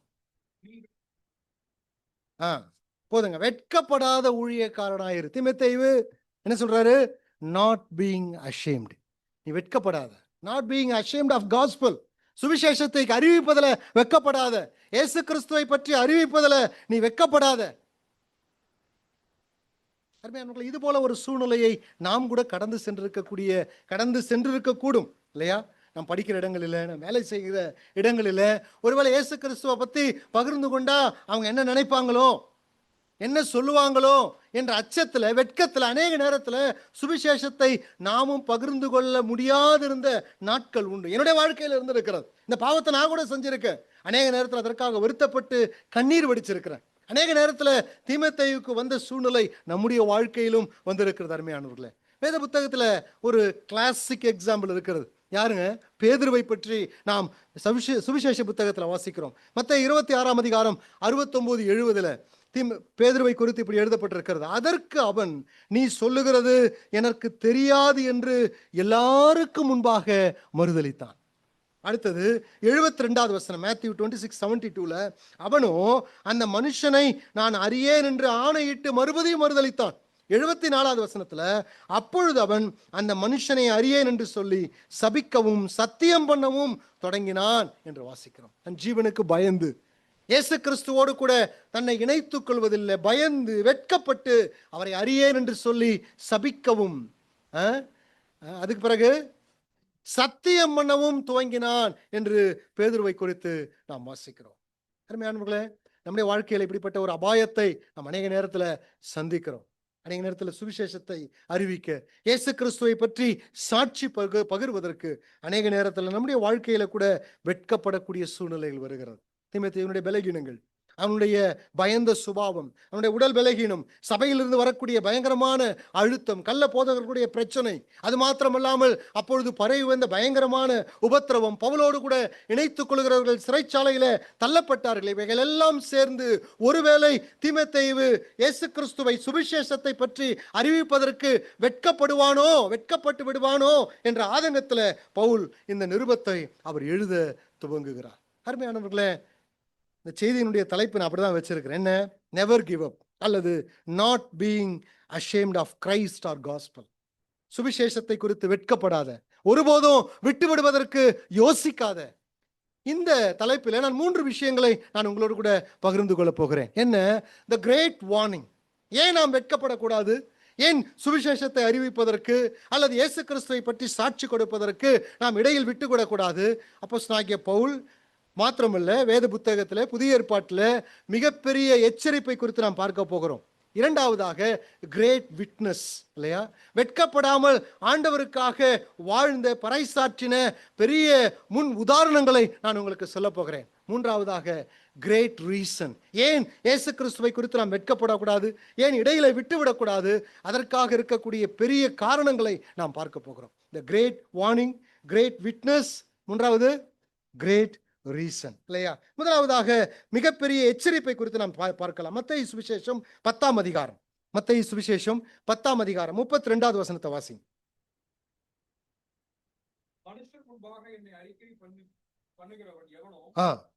S1: போதுங்க, வெட்கப்படாத ஊழியக்காரனாயிரு. தீமோத்தேயு என்ன சொல்றாரு? Not being ashamed. நீ வெட்கப்படாத. Not being ashamed of gospel. சுவிசேஷத்தை அறிவிப்பதில் வெட்கப்படாத. இயேசு கிறிஸ்துவை பற்றி அறிவிப்பதில் நீ வெட்கப்படாத. இது போல ஒரு சூழ்நிலையை நாம் கூட கடந்து சென்றிருக்க கூடும் இல்லையா? நாம் படிக்கிற இடங்களில், நாம் வேலை செய்கிற இடங்களில் ஒருவேளை இயேசு கிறிஸ்துவை பத்தி பகிர்ந்து கொண்டா அவங்க என்ன நினைப்பாங்களோ, என்ன சொல்லுவாங்களோ என்ற அச்சத்துல, வெட்கத்துல அநேக நேரத்துல சுவிசேஷத்தை நாமும் பகிர்ந்து கொள்ள முடியாதிருந்த நாட்கள் உண்டு. என்னுடைய வாழ்க்கையில் இருந்திருக்கிறது. இந்த பாவத்தை நான் கூட செஞ்சிருக்கேன். அநேக நேரத்தில் அதற்காக வருத்தப்பட்டு கண்ணீர் வடிச்சிருக்கிறேன். அநேக நேரத்தில் தீமோத்தேயுக்கு வந்த சூழ்நிலை நம்முடைய வாழ்க்கையிலும் வந்திருக்கிறது. அருமையானவர்களே, வேத புத்தகத்துல ஒரு கிளாசிக் எக்ஸாம்பிள் இருக்கிறது. யாருங்க? பேதுருவை பற்றி நாம் சுவிசேஷ புத்தகத்துல வாசிக்கிறோம். மத்தேயு 26ஆம் அதிகாரம் 69-70 பேதுருவை குறித்து இப்படி எழுதப்பட்டிருக்கிறது. அதற்கு அவன், நீ சொல்லுகிறது எனக்கு தெரியாது என்று எல்லாருக்கும் முன்பாக மறுதலித்தான். அடுத்தது 72வது வசனம், மேத்யூ 26:72ல அவனும் அந்த மனுஷனை நான் அறியேன் என்று ஆணையிட்டு மறுபடியும் மறுதலித்தான். 74வது வசனத்துல அப்பொழுது அவன் அந்த மனுஷனை அறியேன் என்று சொல்லி சபிக்கவும் சத்தியம் பண்ணவும் தொடங்கினான் என்று வாசிக்கிறோம். தன் ஜீவனுக்கு பயந்து இயேசு கிறிஸ்துவோடு கூட தன்னை இணைத்துக் கொள்வதில்லை, பயந்து வெட்கப்பட்டு அவரை அறியேன் என்று சொல்லி சபிக்கவும், அதுக்கு பிறகு சத்தியம் பண்ணவும் துவங்கினான் என்று பேதுருவை குறித்து நாம் வாசிக்கிறோம். அருமையானவர்களே, நம்முடைய வாழ்க்கையில் இப்படிப்பட்ட ஒரு அபாயத்தை நாம் அநேக நேரத்துல சந்திக்கிறோம். அநேக நேரத்தில் சுவிசேஷத்தை அறிவிக்க, இயேசு கிறிஸ்துவை பற்றி சாட்சி பகிர்வதற்கு அநேக நேரத்தில் நம்முடைய வாழ்க்கையில கூட வெட்கப்படக்கூடிய சூழ்நிலைகள் வருகிறது. தீமோத்தேயுவினுடைய பலகீனங்கள், அவனுடைய பயந்த சுபாவம், அவனுடைய உடல் பலகீனம், சபையிலிருந்து வரக்கூடிய பயங்கரமான அழுத்தம், கள்ள போதகர்களுடைய பிரச்சனை, அது மாத்திரமல்லாமல் அப்பொழுது பரவி வந்த பயங்கரமான உபத்திரவம், பவுலோடு கூட இணைத்துக் கொள்கிறவர்கள் சிறைச்சாலையில தள்ளப்பட்டார்கள். இவைகள் எல்லாம் சேர்ந்து ஒருவேளை தீமோத்தேயு இயேசு கிறிஸ்துவை சுவிசேஷத்தை பற்றி அறிவிப்பதற்கு வெட்கப்பட்டு விடுவானோ என்ற ஆதங்கத்தில் பவுல் இந்த நிருபத்தை அவர் எழுத துவங்குகிறார். அருமையானவர்களே, இந்த செய்தியினுடைய தலைப்பு நான் அப்படிதான் வச்சிருக்கிறேன். என்ன? நெவர் கிவ் அப், அல்லது not being ashamed of Christ or gospel. சுவிசேஷத்தை குறித்து வெட்கப்படாத, ஒருபோதும் விட்டு விடுவதற்கு யோசிக்காத. இந்த தலைப்பில் நான் 3 விஷயங்களை நான் உங்களோடு கூட பகிர்ந்து கொள்ள போகிறேன். என்ன? The great warning. ஏன் நாம் வெட்கப்படக்கூடாது? ஏன் சுவிசேஷத்தை அறிவிப்பதற்கு அல்லது இயேசு கிறிஸ்துவை பற்றி சாட்சி கொடுப்பதற்கு நாம் இடையில் விட்டுவிடக்கூடாது? அப்போஸ்தலனாகிய பவுல் மாத்திரமல்ல, வேத புத்தகத்தில் புதிய ஏற்பாட்டில் மிகப்பெரிய எச்சரிப்பை குறித்து நாம் பார்க்க போகிறோம். இரண்டாவதாக கிரேட் விட்னஸ், இல்லையா? வெட்கப்படாமல் ஆண்டவருக்காக வாழ்ந்த பறைசாற்றின பெரிய முன் உதாரணங்களை நான் உங்களுக்கு சொல்ல போகிறேன். மூன்றாவதாக கிரேட் ரீசன். ஏன் இயேசு கிறிஸ்துவை குறித்து நாம் வெட்கப்படக்கூடாது, ஏன் இடையில விட்டுவிடக்கூடாது, அதற்காக இருக்கக்கூடிய பெரிய காரணங்களை நாம் பார்க்க போகிறோம். The great warning, great witness, மூன்றாவது கிரேட் ரீசன், இல்லையா? முதலாவதாக மிகப்பெரிய எச்சரிப்பை குறித்து நாம் பார்க்கலாம். மத்தேயு சுவிசேஷம் 10ஆம் அதிகாரம், மத்தேயு சுவிசேஷம் 10ஆம் அதிகாரம் 32வது வசனத்தை வாசிங்க. மனுஷர் முன்பாக என்னை பண்ணுகிறவன் எவனோ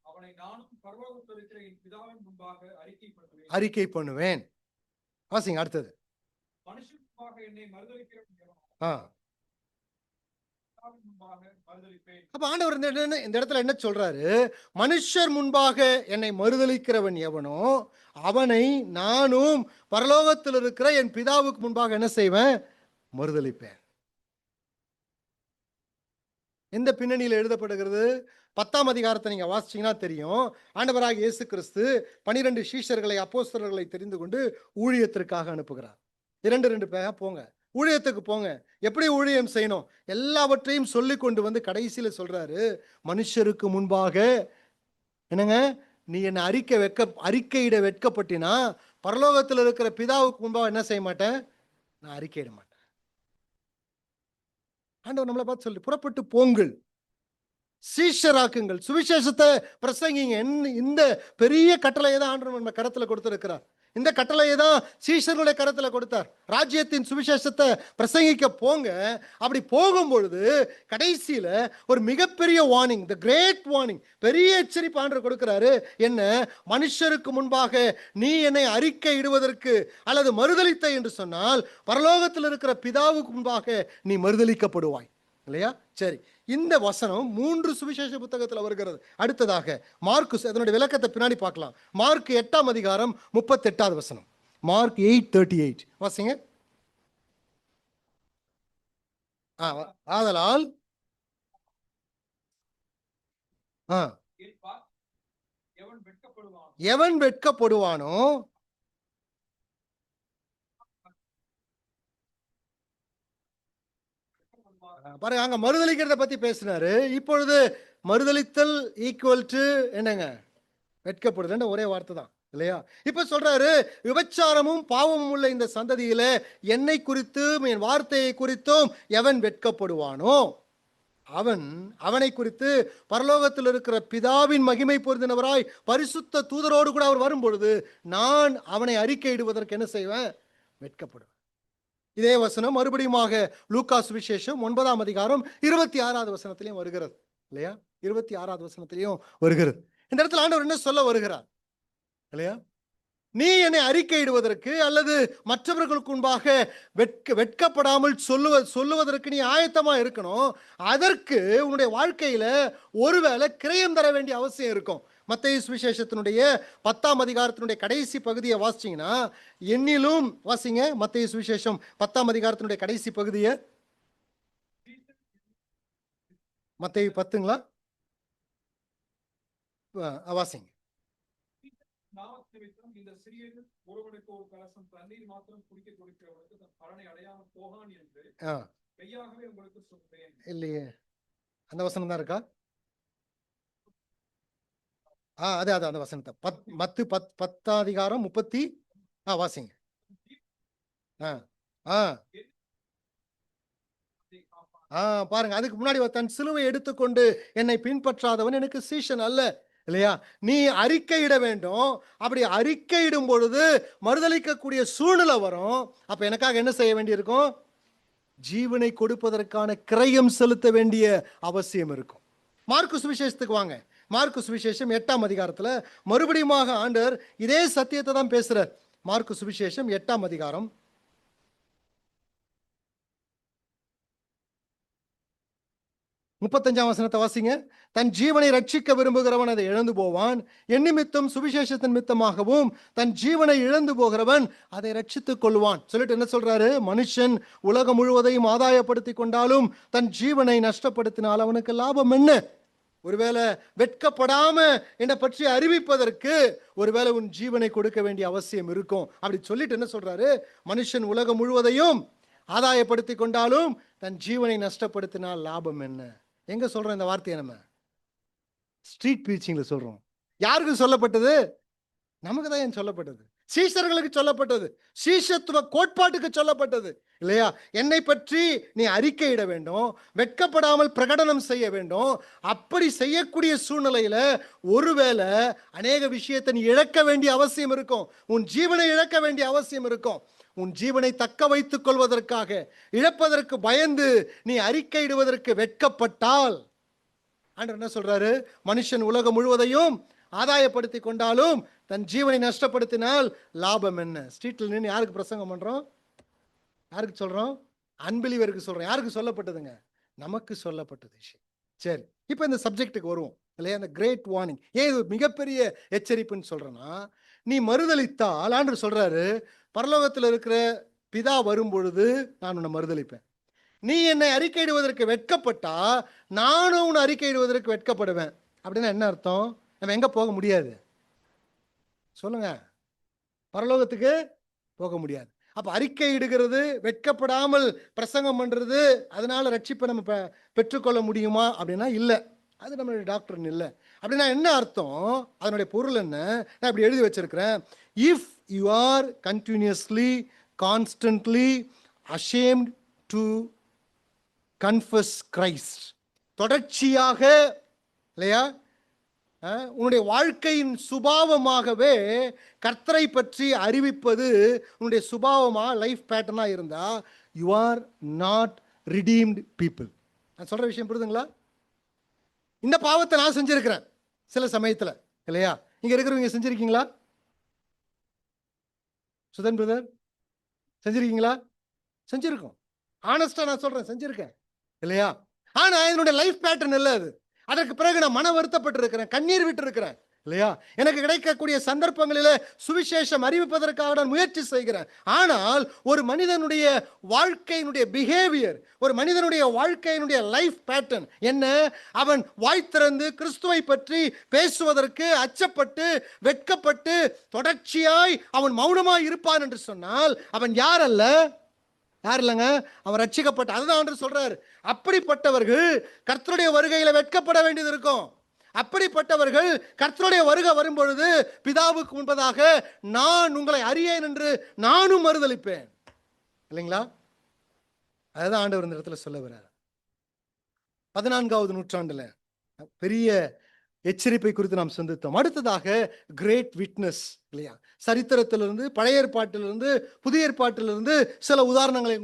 S1: அவனை நானும் பரலோகத்தில் இருக்கிற என் பிதாவின் முன்பாக அறிக்கை பண்ணுவேன். வாசிங்க அடுத்தது. மனுஷர் முன்பாக என்னை மறுதலிக்கிறவன் எவனோ அப்ப ஆண்டவர் இந்த இடத்துல என்ன சொல்றாரு? மனுஷர் முன்பாக என்னை மறுதலிக்கிறவன் எவனோ அவனை நானும் பரலோகத்தில் இருக்கிற என் பிதாவுக்கு முன்பாக என்ன செய்வேன்? மறுதலிப்பேன். எந்த பின்னணியில் எழுதப்படுகிறது? 10ஆம் அதிகாரத்தை நீங்க வாசிச்சீங்கன்னா தெரியும். ஆண்டவராகிய இயேசு கிறிஸ்து 12 சீஷர்களை, அப்போஸ்தலர்களை தெரிந்து கொண்டு ஊழியத்திற்காக அனுப்புகிறார். 2 பேரா போங்க, ஊழியத்துக்கு போங்க, எப்படி ஊழியம் செய்யணும் எல்லாவற்றையும் சொல்லி கொண்டு வந்து கடைசியில சொல்றாரு, மனுஷருக்கு முன்பாக என்னங்க, நீ என்ன அறிக்கையிட வெட்கப்பட்டினா பரலோகத்தில் இருக்கிற பிதாவுக்கு முன்பாக என்ன செய்ய மாட்டேன்? நான் அறிக்கையிட மாட்டேன். ஆண்டவர் நம்மளை பார்த்து சொல்லி, புறப்பட்டு போங்கள், சீஷராக்குங்கள், சுவிசேஷத்தை பிரசங்கிங்க. இந்த பெரிய கட்டளையை தான் ஆண்டவர் நம்ம கரத்துல கொடுத்திருக்கிறார். இந்த கட்டளையை தான் சீஷர்களுடைய கரத்துல கொடுத்தார். ராஜ்யத்தின் சுவிசேஷத்தை பிரசங்கிக்க போங்க. அப்படி போகும்பொழுது கடைசியில ஒரு மிகப்பெரிய வார்னிங், தி கிரேட் வார்னிங், பெரிய எச்சரிப்பு ஆண்டவர் கொடுக்கிறாரு. என்ன? மனுஷருக்கு முன்பாக நீ என்னை அறிக்கை இடுவதற்கு அல்லது மறுதலித்த என்று சொன்னால் பரலோகத்தில் இருக்கிற பிதாவுக்கு முன்பாக நீ மறுதலிக்கப்படுவாய், இல்லையா? சரி, இந்த வசனம் 3 சுவிசேஷ புத்தகத்தில் வருகிறது. அடுத்ததாக மார்க், அதனுடைய விளக்கத்தை பின்னாடி பார்க்கலாம். மார்க் 8ஆம் அதிகாரம் 38வது வசனம். மார்க் 8:38 வாசிங்க. ஆதலால் எவன் வெட்கப்படுவானோ பாருங்க, அங்க மறுதலிக்கிறத பத்தி பேசினாரு. இப்பொழுது மறுதலித்தல் ஈக்குவல் டு என்னங்க? வெட்கப்படுதல். ஒரே வார்த்தை தான், இல்லையா? இப்ப சொல்றாரு, விபச்சாரமும் பாவமும் உள்ள இந்த சந்ததியில என்னை குறித்தும் என் வார்த்தையை குறித்தும் எவன் வெட்கப்படுவானோ அவனை குறித்து பரலோகத்தில் இருக்கிற பிதாவின் மகிமை பொருந்தினவராய் பரிசுத்த தூதரோடு கூட அவர் வரும்பொழுது நான் அவனை அறிக்கையிடுவதற்கு என்ன செய்வேன்? வெட்கப்படுவேன். இதே வசனம் மறுபடியும் லூக்கா சுவிசேஷம் 9ஆம் அதிகாரம் 26வது வசனத்திலையும் வருகிறது. இல்லையா? 26வது வசனத்திலையும் வருகிறது. இந்த இடத்துல ஆண்டவர் என்ன சொல்ல வருகிறார் இல்லையா? நீ என்னை அறிக்கையிடுவதற்கு அல்லது மற்றவர்களுக்கு முன்பாக வெட்கப்படாமல் சொல்லுவதற்கு நீ ஆயத்தமா இருக்கணும். அதற்கு உன்னுடைய வாழ்க்கையில ஒருவேளை கிரயம் தர வேண்டிய அவசியம் இருக்கும். மத்தேயு சுவிசேஷத்தினுடைய 10ஆம் அதிகாரத்தினுடைய கடைசி பகுதியை வாசிச்சீங்கன்னா, என்னிலும் வாசிங்க. மத்தேயு சுவிசேஷம் 10ஆம் அதிகாரத்தினுடைய கடைசி பகுதியை. மத்தேயு 10ங்களா? வாசிங்க. இந்த சிறியன் ஒருவனுக்கு ஒரு கலசம் தண்ணீர் மாத்திரம் குடிக்க கொடுக்கிறவனுக்கு தன் பலனை அடையாமல் போகான் என்று மெய்யாகவே உங்களுக்கு சொல்றேன். இல்லையே, அந்த வசனம் தான் இருக்கா? அதே அந்த வசனத்தை 10ஆம் அதிகாரம் 30 வாசிங்க. பாருங்க, அதுக்கு முன்னாடி தன் சிலுவை எடுத்துக்கொண்டு என்னை பின்பற்றாதவன் எனக்கு சீஷன் அல்ல இல்லையா? நீ அறிக்கையிட வேண்டும். அப்படி அறிக்கையிடும் பொழுது மறுதலிக்கக்கூடிய சூழ்நிலை வரும். அப்ப எனக்காக என்ன செய்ய வேண்டியிருக்கும்? ஜீவனை கொடுப்பதற்கான கிரயம் செலுத்த வேண்டிய அவசியம் இருக்கும். மார்க்கு சுவிசேஷத்துக்கு வாங்க. மார்க்கு சுவிசேஷம் 8ஆம் அதிகாரத்துல மறுபடியும் ஆண்டவர் இதே சத்தியத்தை தான் பேசுறார். மார்க்கு சுவிசேஷம் 8ஆம் அதிகாரம் 35ஆம் வசனத்தை வாசிங்க. தன் ஜீவனை ரட்சிக்க விரும்புகிறவன் அதை இழந்து போவான். என் நிமித்தம் சுவிசேஷத்தின் நிமித்தமாகவும் தன் ஜீவனை இழந்து போகிறவன் அதை ரட்சித்துக் கொள்வான். சொல்லிட்டு என்ன சொல்றாரு? மனுஷன் உலகம் முழுவதையும் ஆதாயப்படுத்தி கொண்டாலும் தன் ஜீவனை நஷ்டப்படுத்தினால் அவனுக்கு லாபம் என்ன? ஒருவேளை வெட்கப்படாம என்னை பற்றி அறிவிப்பதற்கு ஒருவேளை உன் ஜீவனை கொடுக்க வேண்டிய அவசியம் இருக்கும். அப்படி சொல்லிட்டு என்ன சொல்றாரு? மனுஷன் உலகம் முழுவதையும் ஆதாயப்படுத்தி கொண்டாலும் தன் ஜீவனை நஷ்டப்படுத்தினால் லாபம் என்ன? எங்க சொல்றோம் இந்த வார்த்தையை? நம்ம ஸ்ட்ரீட் பிரீச்சிங்ல சொல்றோம். யாருக்கு சொல்லப்பட்டது? நமக்கு தான் ஏன் சொல்லப்பட்டது? சீஷர்களுக்கு சொல்லப்பட்டது. சீஷத்துவ கோட்பாட்டுக்கு சொல்லப்பட்டது இல்லையா? என்னை பற்றி நீ அறிக்கையிட வேண்டும், வெட்கப்படாமல் பிரகடனம் செய்ய வேண்டும். அப்படி செய்யக்கூடிய சூழ்நிலையில ஒருவேளை அநேக விஷயத்தை நீ இழக்க வேண்டிய அவசியம் இருக்கும். உன் ஜீவனை இழக்க வேண்டிய அவசியம் இருக்கும். உன் ஜீவனை தக்க வைத்துக் கொள்வதற்காக இழப்பதற்கு பயந்து நீ அறிக்கையிடுவதற்கு வெட்கப்பட்டால், ஆண்டவர் என்ன சொல்றாரு? மனுஷன் உலகம் முழுவதையும் ஆதாயப்படுத்தி கொண்டாலும் தன் ஜீவனை நஷ்டப்படுத்தினால் லாபம் என்ன? ஸ்ட்ரீட்ல நின்று யாருக்கு பிரசங்கம் பண்றோம்? யாருக்கு சொல்றோம்? அன்பிலிவருக்கு சொல்றோம். யாருக்கு சொல்லப்பட்டதுங்க? நமக்கு சொல்லப்பட்டது. சரி, இப்ப இந்த சப்ஜெக்டுக்கு வருவோம் இல்லையா? அந்த கிரேட் வார்னிங். ஏன் இது மிகப்பெரிய எச்சரிப்புன்னு சொல்றேன்னா, நீ மறுதலித்தால் ஆண்டவர் சொல்றாரு, பரலோகத்தில் இருக்கிற பிதா வரும் பொழுது நான் உன்னை மறுதலிப்பேன். நீ என்னை அறிக்கையிடுவதற்கு வெட்கப்பட்டா நானும் உன்னை அறிக்கையிடுவதற்கு வெட்கப்படுவேன். அப்படின்னா என்ன அர்த்தம்? நம்ம எங்க போக முடியாது? சொல்லுங்க. பரலோகத்துக்கு போக முடியாது. அப்ப அறிக்கையிடுகிறது, வெட்கப்படாமல் பிரசங்கம் பண்றது, அதனால ரட்சிப்பை நம்ம பெற்றுக்கொள்ள முடியுமா அப்படின்னா இல்லை. அது நம்மளுடைய டாக்டர் இல்லை. அப்படின்னா என்ன அர்த்தம்? அதனுடைய பொருள் என்ன? நான் இப்படி எழுதி வச்சிருக்கிறேன். If you are continuously constantly ashamed to confuse Christ, தொடர்ச்சியாக இல்லையா, உன்னுடைய வாழ்க்கையின் சுபாவமாகவே கர்த்தரை பற்றி அறிவிப்பது உன்னுடைய சுபாவமா, லைஃப் பேட்டர்னா இருந்தா you are not redeemed people. நான் சொல்ற விஷயம் புரியுதுங்களா? இந்த பாவத்தை நான் செஞ்சிருக்கிறேன் சில சமயத்துல இல்லையா? இங்க இருக்கிறவங்க செஞ்சிருக்கீங்களா? சுதன் பிரதர் செஞ்சிருக்கீங்களா? செஞ்சிருக்கோம். ஆனஸ்டா நான் சொல்றேன், செஞ்சிருக்கேன் இல்லையா? ஆனா என்னுடைய லைஃப் பேட்டர்ன் இல்லை அது. அதற்கு பிறகு நான் மன வருத்தப்பட்டு இருக்கிறேன், கண்ணீர் விட்டு இருக்கிறேன் இல்லையா? எனக்கு கிடைக்கக்கூடிய சந்தர்ப்பங்களில் சுவிசேஷம் அறிவிப்பதற்காக நான் முயற்சி செய்கிறேன். ஆனால் ஒரு மனிதனுடைய வாழ்க்கையினுடைய பிஹேவியர், ஒரு மனிதனுடைய வாழ்க்கையினுடைய லைஃப் பேட்டர்ன் என்ன? அவன் வாய் திறந்து கிறிஸ்துவை பற்றி பேசுவதற்கு அச்சப்பட்டு வெட்கப்பட்டு தொடர்ச்சியாய் அவன் மௌனமாய் இருப்பான் என்று சொன்னால் அவன் யார் அல்ல? யார் இல்லைங்க? அவன் ரட்சிக்கப்பட்ட. அதுதான் சொல்றாரு. அப்படிப்பட்டவர்கள் கர்த்தருடைய வருகையில வெட்கப்பட வேண்டியது இருக்கும். அப்படிப்பட்டவர்கள் கர்த்தருடைய வருகை வரும்பொழுது பிதாவுக்கு முன்பதாக நான் உங்களை அறியேன் என்று நானும் மறுதலிப்பேன் இல்லைங்களா? அதுதான் ஆண்டவர் இந்த இடத்துல சொல்ல வர்றார். 14வது நூற்றாண்டுல பெரிய எச்சரிப்பை குறித்து நாம் சிந்தித்தோம். அடுத்ததாக கிரேட் விட்னஸ் இல்லையா? சரித்திரத்திலிருந்து, பழைய ஏற்பாட்டிலிருந்து, புதிய ஏற்பாட்டிலிருந்து சில உதாரணங்களை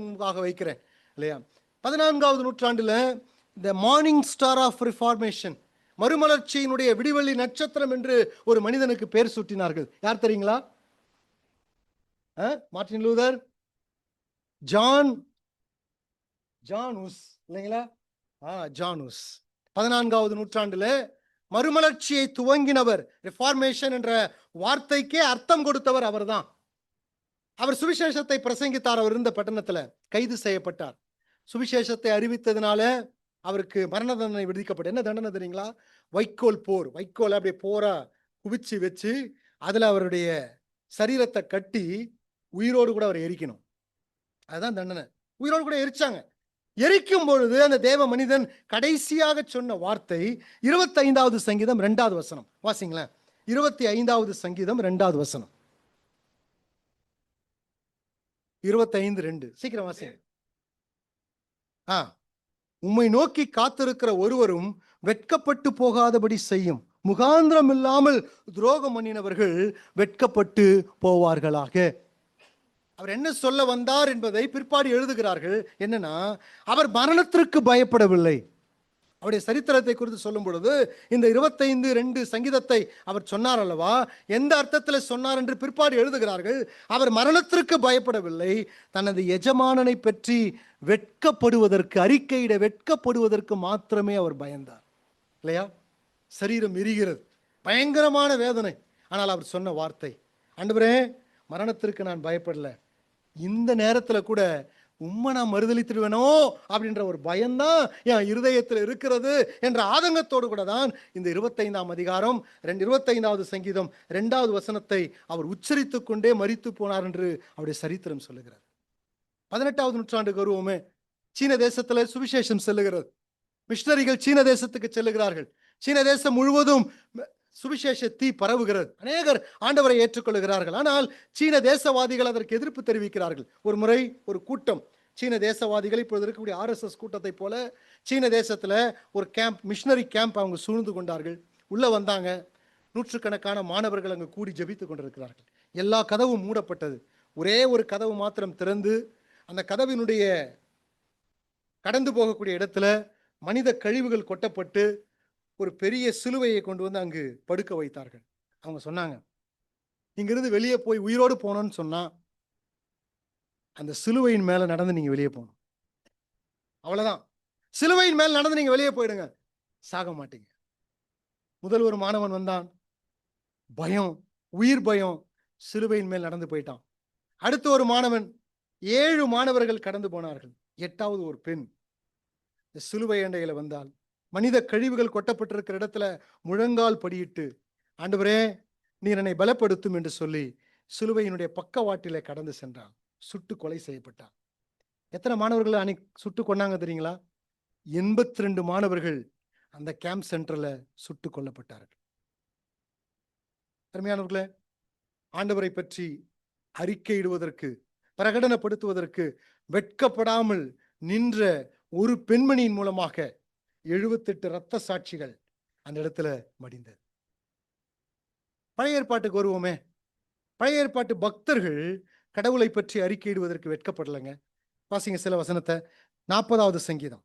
S1: வைக்கிறேன் இல்லையா? 14வது நூற்றாண்டுல the morning star of reformation, மறுமலர்ச்சியினுடைய விடிவெள்ளி நட்சத்திரம் என்று ஒரு மனிதனுக்கு பேர் சூட்டினார்கள். யார் தெரியுங்களா? மார்ட்டின் லூதர், ஜான் உஸ் இல்லைங்களா? ஜான் உஸ் 14வது நூற்றாண்டுல மறுமலர்ச்சியை துவங்கினவர். ரிஃபார்மேஷன் என்ற வார்த்தைக்கே அர்த்தம் கொடுத்தவர் அவர்தான். அவர் சுவிசேஷத்தை பிரசங்கித்தார். அவர் இருந்த பட்டணத்துல கைது செய்யப்பட்டார். சுவிசேஷத்தை அறிவித்ததுனால அவருக்கு மரண தண்டனை விதிக்கப்பட்ட. என்ன தண்டனை தெரியுங்களா? வைக்கோல் போர். வைக்கோல் அப்படியே போரா குவிச்சு வச்சு அதுல அவருடைய சரீரத்தை கட்டி உயிரோடு கூட அவர் எரிக்கணும். அதுதான் தண்டனை. உயிரோடு கூட எரிச்சாங்க. எரிக்கும் பொழுது அந்த தேவ மனிதன் கடைசியாக சொன்ன வார்த்தை 25வது சங்கீதம் 2வது வசனம். வாசிங்களேன். 25வது சங்கீதம் 2வது வசனம். 25:2. சீக்கிரம் வாசிங்க. உம்மை நோக்கி காத்திருக்கிற ஒருவரும் வெட்கப்பட்டு போகாதபடி செய்யும். முகாந்திரம் இல்லாமல் துரோகம் பண்ணினவர்கள் வெட்கப்பட்டு போவார்களாக. அவர் என்ன சொல்ல வந்தார் என்பதை பிற்பாடு எழுதுகிறார்கள். என்னன்னா, அவர் மரணத்திற்கு பயப்படவில்லை. அவருடைய சரித்திரத்தை குறித்து சொல்லும் பொழுது இந்த 25:2 சங்கீதத்தை அவர் சொன்னார் அல்லவா, எந்த அர்த்தத்தில் சொன்னார் என்று பிற்பாடு எழுதுகிறார்கள். அவர் மரணத்திற்கு பயப்படவில்லை, தனது எஜமானனை பற்றி வெட்கப்படுவதற்கு, அறிக்கையிட வெட்கப்படுவதற்கு மாத்திரமே அவர் பயந்தார். இல்லையா? சரீரம் எரிகிறது, பயங்கரமான வேதனை. ஆனால் அவர் சொன்ன வார்த்தை, ஆண்டவரே மரணத்திற்கு நான் பயப்படல, இந்த நேரத்துல கூட உம்மை நான் மறுதலித்துடுவேனோ அப்படின்ற ஒரு பயம்தான் என் இருதயத்தில் இருக்கிறது என்ற ஆதங்கத்தோடு கூட தான் இந்த 25ஆம் அதிகாரம் 25வது சங்கீதம் 2வது வசனத்தை அவர் உச்சரித்து கொண்டே மரித்து போனார் என்று அவருடைய சரித்திரம் சொல்லுகிறார். 18வது நூற்றாண்டுக்கு வருவோமே. சீன தேசத்துல சுவிசேஷம் செல்லுகிறது. மிஷனரிகள் சீன தேசத்துக்கு செல்லுகிறார்கள். சீன தேசம் முழுவதும் சுவிசேஷ தீ பரவுகிறது. அநேகர் ஆண்டவரை ஏற்றுக்கொள்கிறார்கள். ஆனால் சீன தேசவாதிகள் அதற்கு எதிர்ப்பு தெரிவிக்கிறார்கள். ஒரு முறை ஒரு கூட்டம் சீன தேசவாதிகள், இப்பொழுது இருக்கக்கூடிய RSS கூட்டத்தை போல சீன தேசத்துல ஒரு கேம்ப், மிஷனரி கேம்ப் அவங்க சூழ்ந்து கொண்டார்கள். உள்ள வந்தாங்க. நூற்றுக்கணக்கான மாணவர்கள் அங்கு கூடி ஜெபித்துக் கொண்டிருக்கிறார்கள். எல்லா கதவும் மூடப்பட்டது. ஒரே ஒரு கதவு மாத்திரம் திறந்து, அந்த கதவினுடைய கடந்து போகக்கூடிய இடத்துல மனித கழிவுகள் கொட்டப்பட்டு ஒரு பெரிய சிலுவையை கொண்டு வந்து அங்கு படுக்க வைத்தார்கள். அவங்க சொன்னாங்க, இங்கிருந்து வெளியே போய் உயிரோடு போனோம்னு சொன்னா அந்த சிலுவையின் மேல நடந்து நீங்க வெளியே போகணும். அவ்வளவுதான். சிலுவையின் மேல் நடந்து நீங்க வெளியே போயிடுங்க, சாக மாட்டீங்க. முதல் ஒரு மாணவன் வந்தான், பயம், உயிர் பயம், சிலுவையின் மேல் நடந்து போயிட்டான். அடுத்த ஒரு மாணவன், 7 மாணவர்கள் கடந்து போனார்கள். 8வது ஒரு பெண் சிலுவை அண்டையில வந்தால் மனித கழிவுகள் கொட்டப்பட்டிருக்கிற இடத்துல முழங்கால் படியிட்டு, ஆண்டவரே நீர் என்னை பலப்படுத்தும் என்று சொல்லி சிலுவையினுடைய பக்கவாட்டிலே கடந்து சென்றான். சுட்டு கொலை செய்யப்பட்டான். எத்தனை மாணவர்கள் அன்னைக்கு சுட்டு கொண்டாங்க தெரியுங்களா? 82 மாணவர்கள் அந்த கேம்ப் சென்டர்ல சுட்டு கொல்லப்பட்டார்கள். அருமையானவர்களே, ஆண்டவரை பற்றி அறிக்கையிடுவதற்கு, பிரகடனப்படுத்துவதற்கு வெட்கப்படாமல் நின்ற ஒரு பெண்மணியின் மூலமாக 78 இரத்த சாட்சிகள் அந்த இடத்துல மடிந்தது. பழைய ஏற்பாட்டுக்கு வருவோமே. பழைய ஏற்பாட்டு பக்தர்கள் கடவுளை பற்றி அறிக்கையிடுவதற்கு வெட்கப்படலைங்க. வாசிங்க சில வசனத்தை. 40வது சங்கீதம்,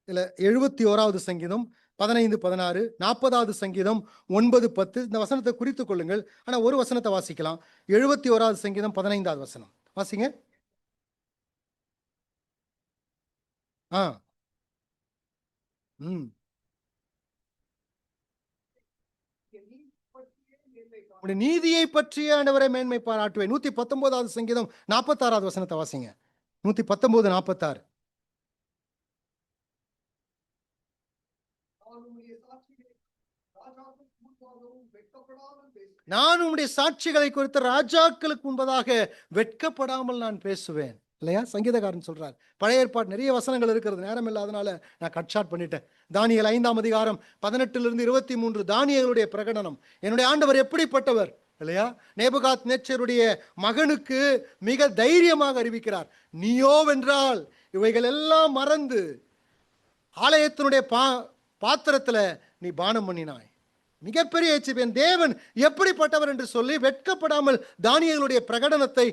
S1: இல்ல 71வது சங்கீதம் 15, 16, 40வது சங்கீதம் 9, 10. இந்த வசனத்தை குறித்துக் கொள்ளுங்கள். ஆனா ஒரு வசனத்தை வாசிக்கலாம். 71வது சங்கீதம் 15வது வசனம் வாசிங்க. நீதியை பற்றிய ஆண்டவரை மேன்மை பாராட்டுவேன். 119வது சங்கீதம் 46வது வசனத்தை வாசிங்க. 119, 46. நான் உம்முடைய சாட்சிகளை குறித்து ராஜாக்களுக்கு முன்பதாக வெட்கப்படாமல் நான் பேசுவேன். இல்லையா? சங்கீதக்காரன் சொல்றார். பழைய ஏற்பாடு நிறைய வசனங்கள் இருக்கிறது, நேரம் இல்லாதனால நான் கட் ஷார்ட் பண்ணிட்டேன். தானியேல் 5ஆம் அதிகாரம் 18 to 23 தானியேலுடைய பிரகடனம். என்னுடைய ஆண்டவர் எப்படிப்பட்டவர் இல்லையா? நேபுகாத் நேச்சருடைய மகனுக்கு மிக தைரியமாக அறிவிக்கிறார். நீயோ வென்றால் இவைகள் எல்லாம் மறந்து ஆலயத்தினுடைய பாத்திரத்துல நீ பானம் பண்ணினாய். மிகப்பெரிய எச்சரிப்பேன். தேவன் எப்படிப்பட்டவர் என்று சொல்லி வெட்கப்படாமல் தானியேலுடைய பிரகடனத்தை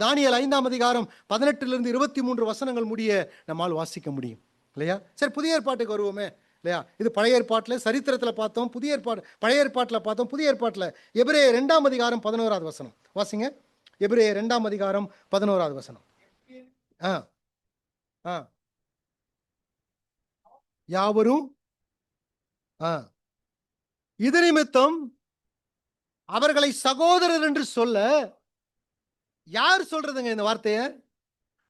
S1: தானியேல் 5ஆம் அதிகாரம் 18 23 வசனங்கள் முடிய நம்மால் வாசிக்க முடியும் இல்லையா? சரி, புதிய ஏற்பாட்டுக்கு வருவோமே இல்லையா? இது பழைய ஏற்பாட்டில் சரித்திரத்தில் பார்த்தோம், புதிய ஏற்பாடு பழைய ஏற்பாட்டில் பார்த்தோம். புதிய ஏற்பாட்டில் எபிரேயர் 2ஆம் அதிகாரம் 11வது வசனம் வாசிங்க. எபிரேயர் 2ஆம் அதிகாரம் 11வது வசனம். யாவரும் இது நிமித்தம் அவர்களை சகோதரர் என்று சொல்ல, யார் சொல்றதுங்க இந்த வார்த்தையை?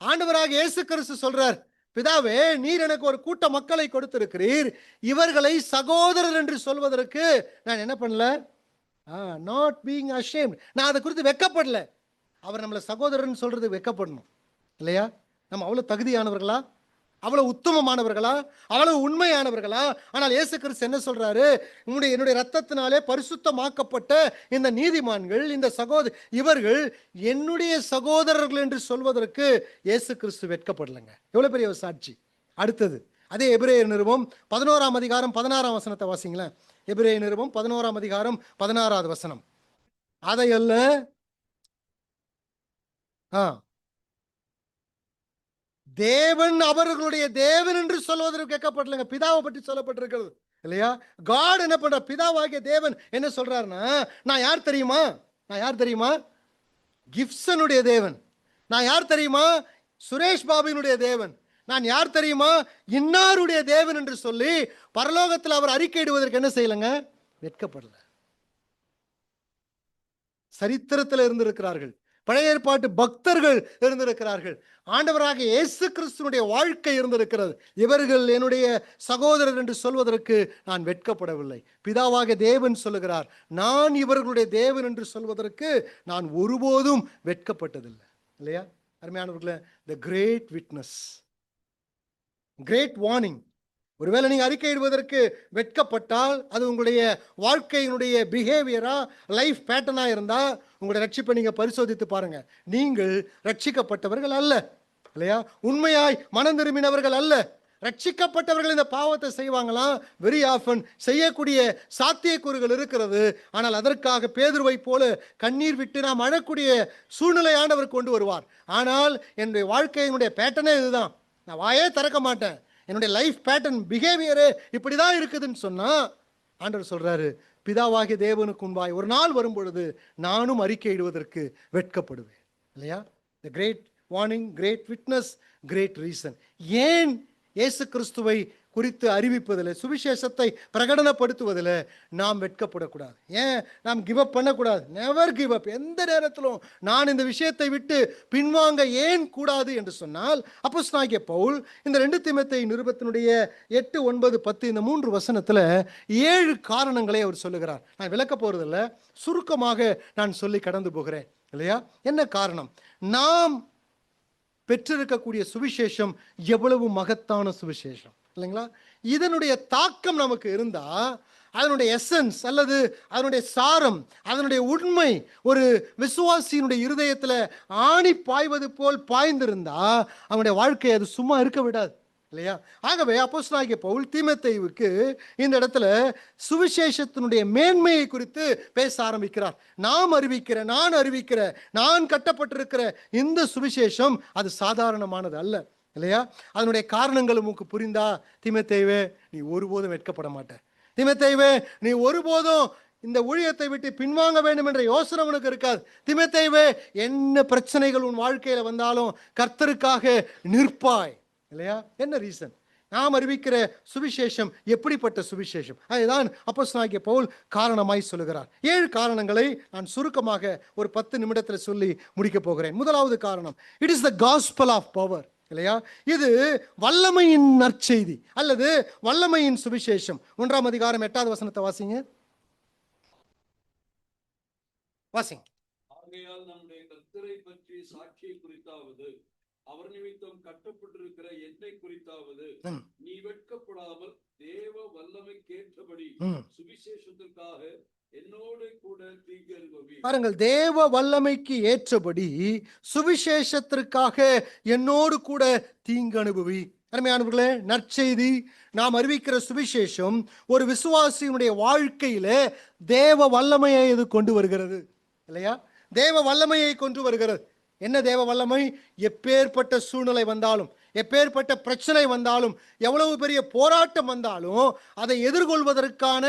S1: ஆண்டவராக இயேசு கிறிஸ்து சொல்றார், பிதாவே நீர் எனக்கு ஒரு கூட்ட மக்களை கொடுத்திருக்கிறீர், இவர்களை சகோதரர் என்று சொல்வதற்கு நான் என்ன பண்ணல? Not being ashamed. நான் அதை குறித்து வெட்கப்படல. அவர் நம்மளை சகோதரன் சொல்றது வெட்கப்படணும் இல்லையா? நம்ம அவ்வளவு தகுதியானவர்களா? அவ்வளவு உத்தமமானவர்களா? அவ்வளவு உண்மையானவர்களா? ஆனால் இயேசு கிறிஸ்து என்ன சொல்றாரு? என்னுடைய ரத்தத்தினாலே பரிசுத்தமாக்கப்பட்ட இந்த நீதிமான்கள், இந்த இவர்கள் என்னுடைய சகோதரர்கள் என்று சொல்வதற்கு இயேசு கிறிஸ்து வெட்கப்படலைங்க. எவ்வளவு பெரிய சாட்சி. அடுத்தது அதே எபிரேயர் நிருபம் 11ஆம் அதிகாரம் 16ஆம் வசனத்தை வாசிங்களேன். எபிரேயர் நிருபம் 11ஆம் அதிகாரம் 16வது வசனம். அதையல்ல தேவன் அவர்களுடைய தேவன் என்று சொல்வதற்கு கேட்கப்படலங்க. பிதாவை பற்றி சொல்லப்பட்டிருக்கிறது இல்லையா? காட் என்ன பண்ற? பிதாவாகிய தேவன் என்ன சொல்றாருன்னா, நான் யார் தெரியுமா? நான் யார் தெரியுமா? கிப்சனுடைய தேவன். நான் யார் தெரியுமா? சுரேஷ் பாபுவினுடைய தேவன். நான் யார் தெரியுமா? இன்னாருடைய தேவன் என்று சொல்லி பரலோகத்தில் அவர் அறிக்கையிடுவதற்கு என்ன செய்யலங்க? வெட்கப்படல. சரித்திரத்தில் இருந்திருக்கிறார்கள், பழைய ஏற்பாட்டு பக்தர்கள் இருந்திருக்கிறார்கள், ஆண்டவராக இயேசு கிறிஸ்துனுடைய வாழ்க்கை இருந்திருக்கிறது. இவர்கள் என்னுடைய சகோதரர் என்று சொல்வதற்கு நான் வெட்கப்படவில்லை. பிதாவாக தேவன் சொல்லுகிறார், நான் இவர்களுடைய தேவன் என்று சொல்வதற்கு நான் ஒருபோதும் வெட்கப்பட்டதில்லை இல்லையா? அருமையானவர்களே, தி கிரேட் விட்னஸ், கிரேட் வார்னிங். ஒருவேளை நீங்க அறிக்கையிடுவதற்கு வெட்கப்பட்டால் அது உங்களுடைய வாழ்க்கையினுடைய பிஹேவியரா, லைஃப் பேட்டர்னா இருந்தா உங்களுடைய ரட்சிப்பை நீங்க பரிசோதித்து பாருங்க. நீங்கள் ரட்சிக்கப்பட்டவர்கள் அல்ல இல்லையா? உண்மையாய் மனம் திரும்பினவர்கள் அல்ல. ரட்சிக்கப்பட்டவர்கள் இந்த பாவத்தை செய்வாங்களாம். வெரி ஆஃபன் செய்யக்கூடிய சாத்தியக்கூறுகள் இருக்கிறது. ஆனால் அதற்காக பேதுருவை போல கண்ணீர் விட்டு நாம் அழக்கூடிய சூழ்நிலை ஆண்டவர் கொண்டு வருவார். ஆனால் என்னுடைய வாழ்க்கையினுடைய பேட்டர்னே இதுதான், நான் வாயே திறக்க மாட்டேன், என்னுடைய லைஃப் பேட்டர்ன் பிஹேவியரே இப்படிதான் இருக்குதுன்னு சொன்னா ஆண்டவர் சொல்றாரு, பிதாவாகிய தேவனுக்கு முன்பாய் ஒரு நாள் வரும் பொழுது நானும் அறிக்கையிடுவதற்கு வெட்கப்படுவேன் இல்லையா? The great warning, great witness, great reason. ஏன் இயேசு கிறிஸ்துவை குறித்து அறிவிப்பதில், சுவிசேஷத்தை பிரகடனப்படுத்துவதில் நாம் வெட்கப்படக்கூடாது? ஏன் நாம் கிவ் அப் பண்ணக்கூடாது? நெவர் கிவ் அப். எந்த நேரத்திலும் நான் இந்த விஷயத்தை விட்டு பின்வாங்க ஏன் கூடாது என்று சொன்னால், அப்போஸ்தலனாகிய பவுல் இந்த 2 தீமோத்தேயு நிருபத்தினுடைய 8, 9, 10 இந்த 3 வசனத்தில் 7 காரணங்களை அவர் சொல்லுகிறார். நான் விளக்க போறதில்லை, சுருக்கமாக நான் சொல்லி கடந்து போகிறேன் இல்லையா? என்ன காரணம்? நாம் பெற்றிருக்கக்கூடிய சுவிசேஷம் எவ்வளவு மகத்தான சுவிசேஷம் இல்லைங்களா? இதனுடைய தாக்கம் நமக்கு இருந்தா, அதனுடைய எசன்ஸ் அல்லது அதனுடைய சாரம், அதனுடைய உண்மை ஒரு விசுவாசியினுடைய இருதயத்தில் ஆணி பாய்வது போல் பாய்ந்திருந்தா அவனுடைய வாழ்க்கை அது சும்மா இருக்க விடாது இல்லையா? ஆகவே அப்போஸ்தலனாகிய பவுல் தீமோத்தேயுவுக்கு இந்த இடத்துல சுவிசேஷத்தினுடைய மேன்மையை குறித்து பேச ஆரம்பிக்கிறார். நான் அறிவிக்கிற நான் கட்டப்பட்டிருக்கிற இந்த சுவிசேஷம் அது சாதாரணமானது அல்ல இல்லையா? அதனுடைய காரணங்கள் உனக்கு புரிந்தா, தீமோத்தேயுவே நீ ஒருபோதும் வெட்கப்பட மாட்ட. தீமோத்தேயுவே நீ ஒருபோதும் இந்த ஊழியத்தை விட்டு பின்வாங்க வேண்டும் என்ற யோசனை உனக்கு இருக்காது. தீமோத்தேயுவே என்ன பிரச்சனைகள் உன் வாழ்க்கையில வந்தாலும் கர்த்தருக்காக நிற்பாய் இல்லையா? என்ன ரீசன்? நாம் அறிவிக்கிற சுவிசேஷம் எப்படிப்பட்ட சுவிசேஷம்? அதுதான் அப்போஸ்தலனாகிய பவுல் காரணமாய் சொல்லுகிறார். 7 காரணங்களை நான் சுருக்கமாக ஒரு 10 நிமிடத்தில் சொல்லி முடிக்க போகிறேன். முதலாவது காரணம், it is the gospel of power இல்லையா? இது வல்லமையின் நற்செய்தி அல்லது வல்லமையின் சுவிசேஷம். 1ஆம் அதிகாரம் 8வது வசனத்தை வாசிங்க. வாசிங்க.
S2: ஆகையால் நம்முடைய கர்த்தரை பற்றி சாட்சியை குறித்தாவது, அவர் நிமித்தம் கட்டப்பட்டிருக்கிற என்னை குறித்தாவது, நீ வெட்கப்படாமல் தேவ வல்லமைக்கேற்றபடி சுவிசேஷத்திற்காக என்னோடு கூட தீங்கு அனுபவி.
S1: பாருங்கள், தேவ வல்லமைக்கு ஏற்றபடி சுவிசேஷத்திற்காக என்னோடு கூட தீங்கு அனுபவி அருமையானவர்களே, நற்செய்தி, நாம் அறிவிக்கிற சுவிசேஷம் ஒரு விசுவாசியினுடைய வாழ்க்கையில தேவ வல்லமையை இது கொண்டு வருகிறது இல்லையா? தேவ வல்லமையை கொண்டு வருகிறது. என்ன தேவ வல்லமை? எப்பேற்பட்ட சூழ்நிலை வந்தாலும், எப்பேற்பட்ட பிரச்சனை வந்தாலும், எவ்வளவு பெரிய போராட்டம் வந்தாலும் அதை எதிர்கொள்வதற்கான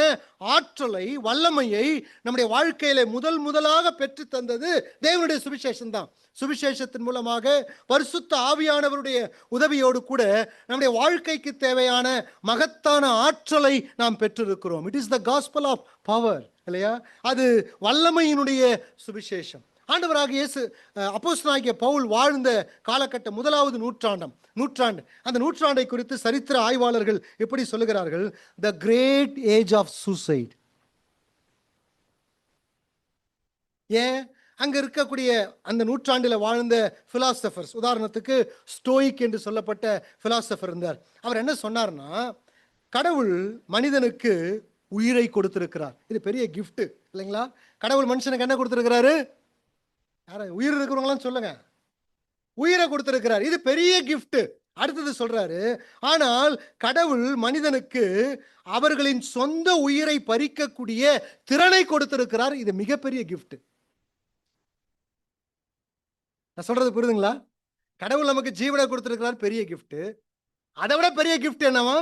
S1: ஆற்றலை, வல்லமையை நம்முடைய வாழ்க்கையில முதலாக பெற்று தந்தது தேவனுடைய சுவிசேஷம் தான். சுவிசேஷத்தின் மூலமாக பரிசுத்த ஆவியானவருடைய உதவியோடு கூட நம்முடைய வாழ்க்கைக்கு தேவையான மகத்தான ஆற்றலை நாம் பெற்றிருக்கிறோம். It is the gospel of power இல்லையா? அது வல்லமையினுடைய சுவிசேஷம். ஆண்டவராகிய இயேசு, அப்போஸ்தலனாகிய பவுல் வாழ்ந்த காலகட்டம் முதலாவது நூற்றாண்டு. அந்த நூற்றாண்டை குறித்து சரித்திர ஆய்வாளர்கள் எப்படி சொல்லுகிறார்கள்? The great age of suicide. ஏன்? அங்க இருக்கக்கூடிய அந்த நூற்றாண்டில் வாழ்ந்த பிலாசபர்ஸ், உதாரணத்துக்கு ஸ்டோயிக் என்று சொல்லப்பட்ட பிலாசபர் இருந்தார். அவர் என்ன சொன்னார்னா, கடவுள் மனிதனுக்கு உயிரை கொடுத்திருக்கிறார். இது பெரிய கிஃப்ட் இல்லைங்களா? கடவுள் மனுஷனுக்கு என்ன கொடுத்திருக்கிறாரு? உயிர் இருக்கிறவங்களாம் சொல்லுங்க. உயிரை கொடுத்திருக்கிறார். இது பெரிய கிஃப்ட். அடுத்தது சொல்றாரு, ஆனால் கடவுள் மனிதனுக்கு அவர்களின் சொந்த உயிரை பறிக்கக்கூடிய திறனை கொடுத்திருக்கிறார். இது மிகப்பெரிய கிஃப்ட். நான் சொல்றது புரியுதுங்களா? கடவுள் நமக்கு ஜீவனை கொடுத்திருக்கிறார், பெரிய கிஃப்ட். அதை விட பெரிய கிஃப்ட் என்னவா?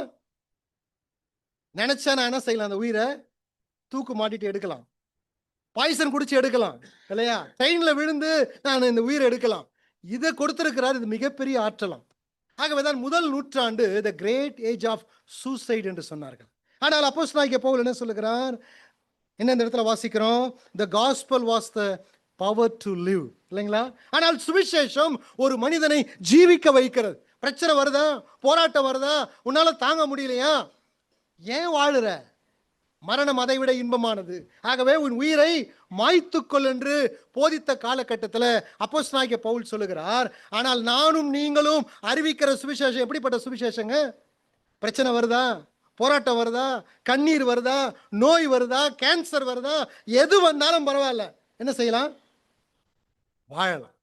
S1: நினைச்சா நான் என்ன செய்யலாம்? அந்த உயிரை தூக்கு மாட்டிட்டு எடுக்கலாம், பாய்சன் குடிச்சு எடுக்கலாம் இல்லையா? ட்ரெயின்ல விழுந்து நான் இந்த உயிரை எடுக்கலாம். இதை கொடுத்திருக்கிறார். இது மிகப்பெரிய ஆற்றலாம். ஆகவேதான் முதல் நூற்றாண்டு the great age of suicide என்று சொன்னார்கள். ஆனால் அப்போஸ்தலனாகிய பவுல் என்ன சொல்லுகிறார்? என்ன இந்த இடத்துல வாசிக்கிறோம்? The gospel was the power to live இல்லைங்களா? ஆனால் சுவிசேஷம் ஒரு மனிதனை ஜீவிக்க வைக்கிறது. பிரச்சனை வருதா, போராட்டம் வருதா, உன்னால தாங்க முடியலையா? ஏன் வாழுற? மரணம் அதை விட இன்பமானது. ஆகவே உன் உயிரை மாய்த்துக்கொள் என்று போதித்த காலகட்டத்தில் அப்போஸ்தலனாகிய பவுல் சொல்லுகிறார். ஆனால் நானும் நீங்களும் அறிவிக்கிற சுவிசேஷம் எப்படிப்பட்ட சுவிசேஷங்க? பிரச்சனை வருதா, போராட்டம் வருதா, கண்ணீர் வருதா, நோய் வருதா, கேன்சர் வருதா, எது வந்தாலும் பரவாயில்ல, என்ன செய்யலாம்? வாழலாம்.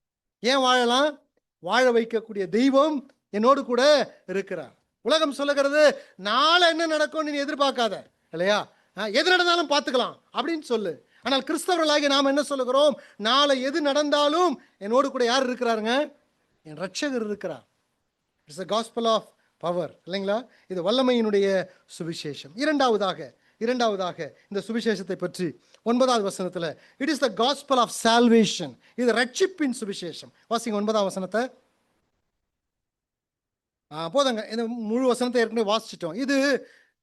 S1: ஏன் வாழலாம்? வாழ வைக்கக்கூடிய தெய்வம் என்னோடு கூட இருக்கிறார். உலகம் சொல்லுகிறது, நாளை என்ன நடக்கும் நீ எதிர்பார்க்காத இல்லையா? எது நடந்தாலும் பார்த்துக்கலாம் அப்படின்னு சொல்லு. ஆனால் கிறிஸ்தவர்களாகிய நாம் என்ன சொல்லுகிறோம்? நாளை எது நடந்தாலும் என்னோடு கூட யார் இருக்கிறாருங்க? என் ரட்சகர் இருக்கிறார். It's a gospel of power இல்லைங்களா? இது வல்லமையினுடைய சுவிசேஷம். இரண்டாவதாக இந்த சுவிசேஷத்தை பற்றி 9வது வசனத்தில், it is the gospel of salvation. இது ரட்சிப்பின் சுவிசேஷம். வாசிங்க 9வது வசனத்தை. போதங்க, இந்த முழு வசனத்தை ஏற்கனவே வாசிச்சிட்டோம். இது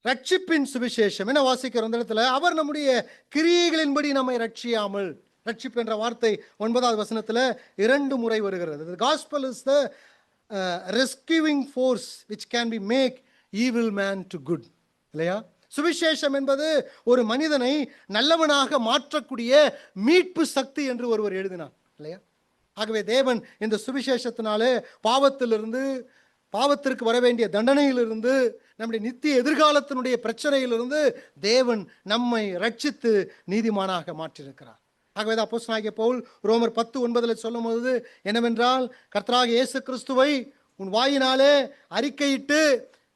S1: ரட்சிப்பின் சுவிசேஷம். என்ன வாசிக்கிறோம் இந்த இடத்துல? அவர் நம்முடைய கிரியைகளின்படி நம்மை ரட்சியாமல். ரட்சிப்பு என்ற வார்த்தை 9வது வசனத்தில் 2 முறை வருகிறது. The gospel is the rescuing force which can be make evil man to good இல்லையா? சுவிசேஷம் என்பது ஒரு மனிதனை நல்லவனாக மாற்றக்கூடிய மீட்பு சக்தி என்று ஒருவர் எழுதினார் இல்லையா? ஆகவே தேவன் இந்த சுவிசேஷத்தினாலே பாவத்திற்கு வர வேண்டிய தண்டனையிலிருந்து, நம்முடைய நித்திய எதிர்காலத்தினுடைய பிரச்சனையிலிருந்து தேவன் நம்மை ரட்சித்து நீதிமானாக மாற்றியிருக்கிறார். ஆகவே அப்போஸ்தலனாகிய பவுல் ரோமர் 10:9 சொல்லும்போது என்னவென்றால், கர்த்தராகிய இயேசு கிறிஸ்துவை உன் வாயினாலே அறிக்கையிட்டு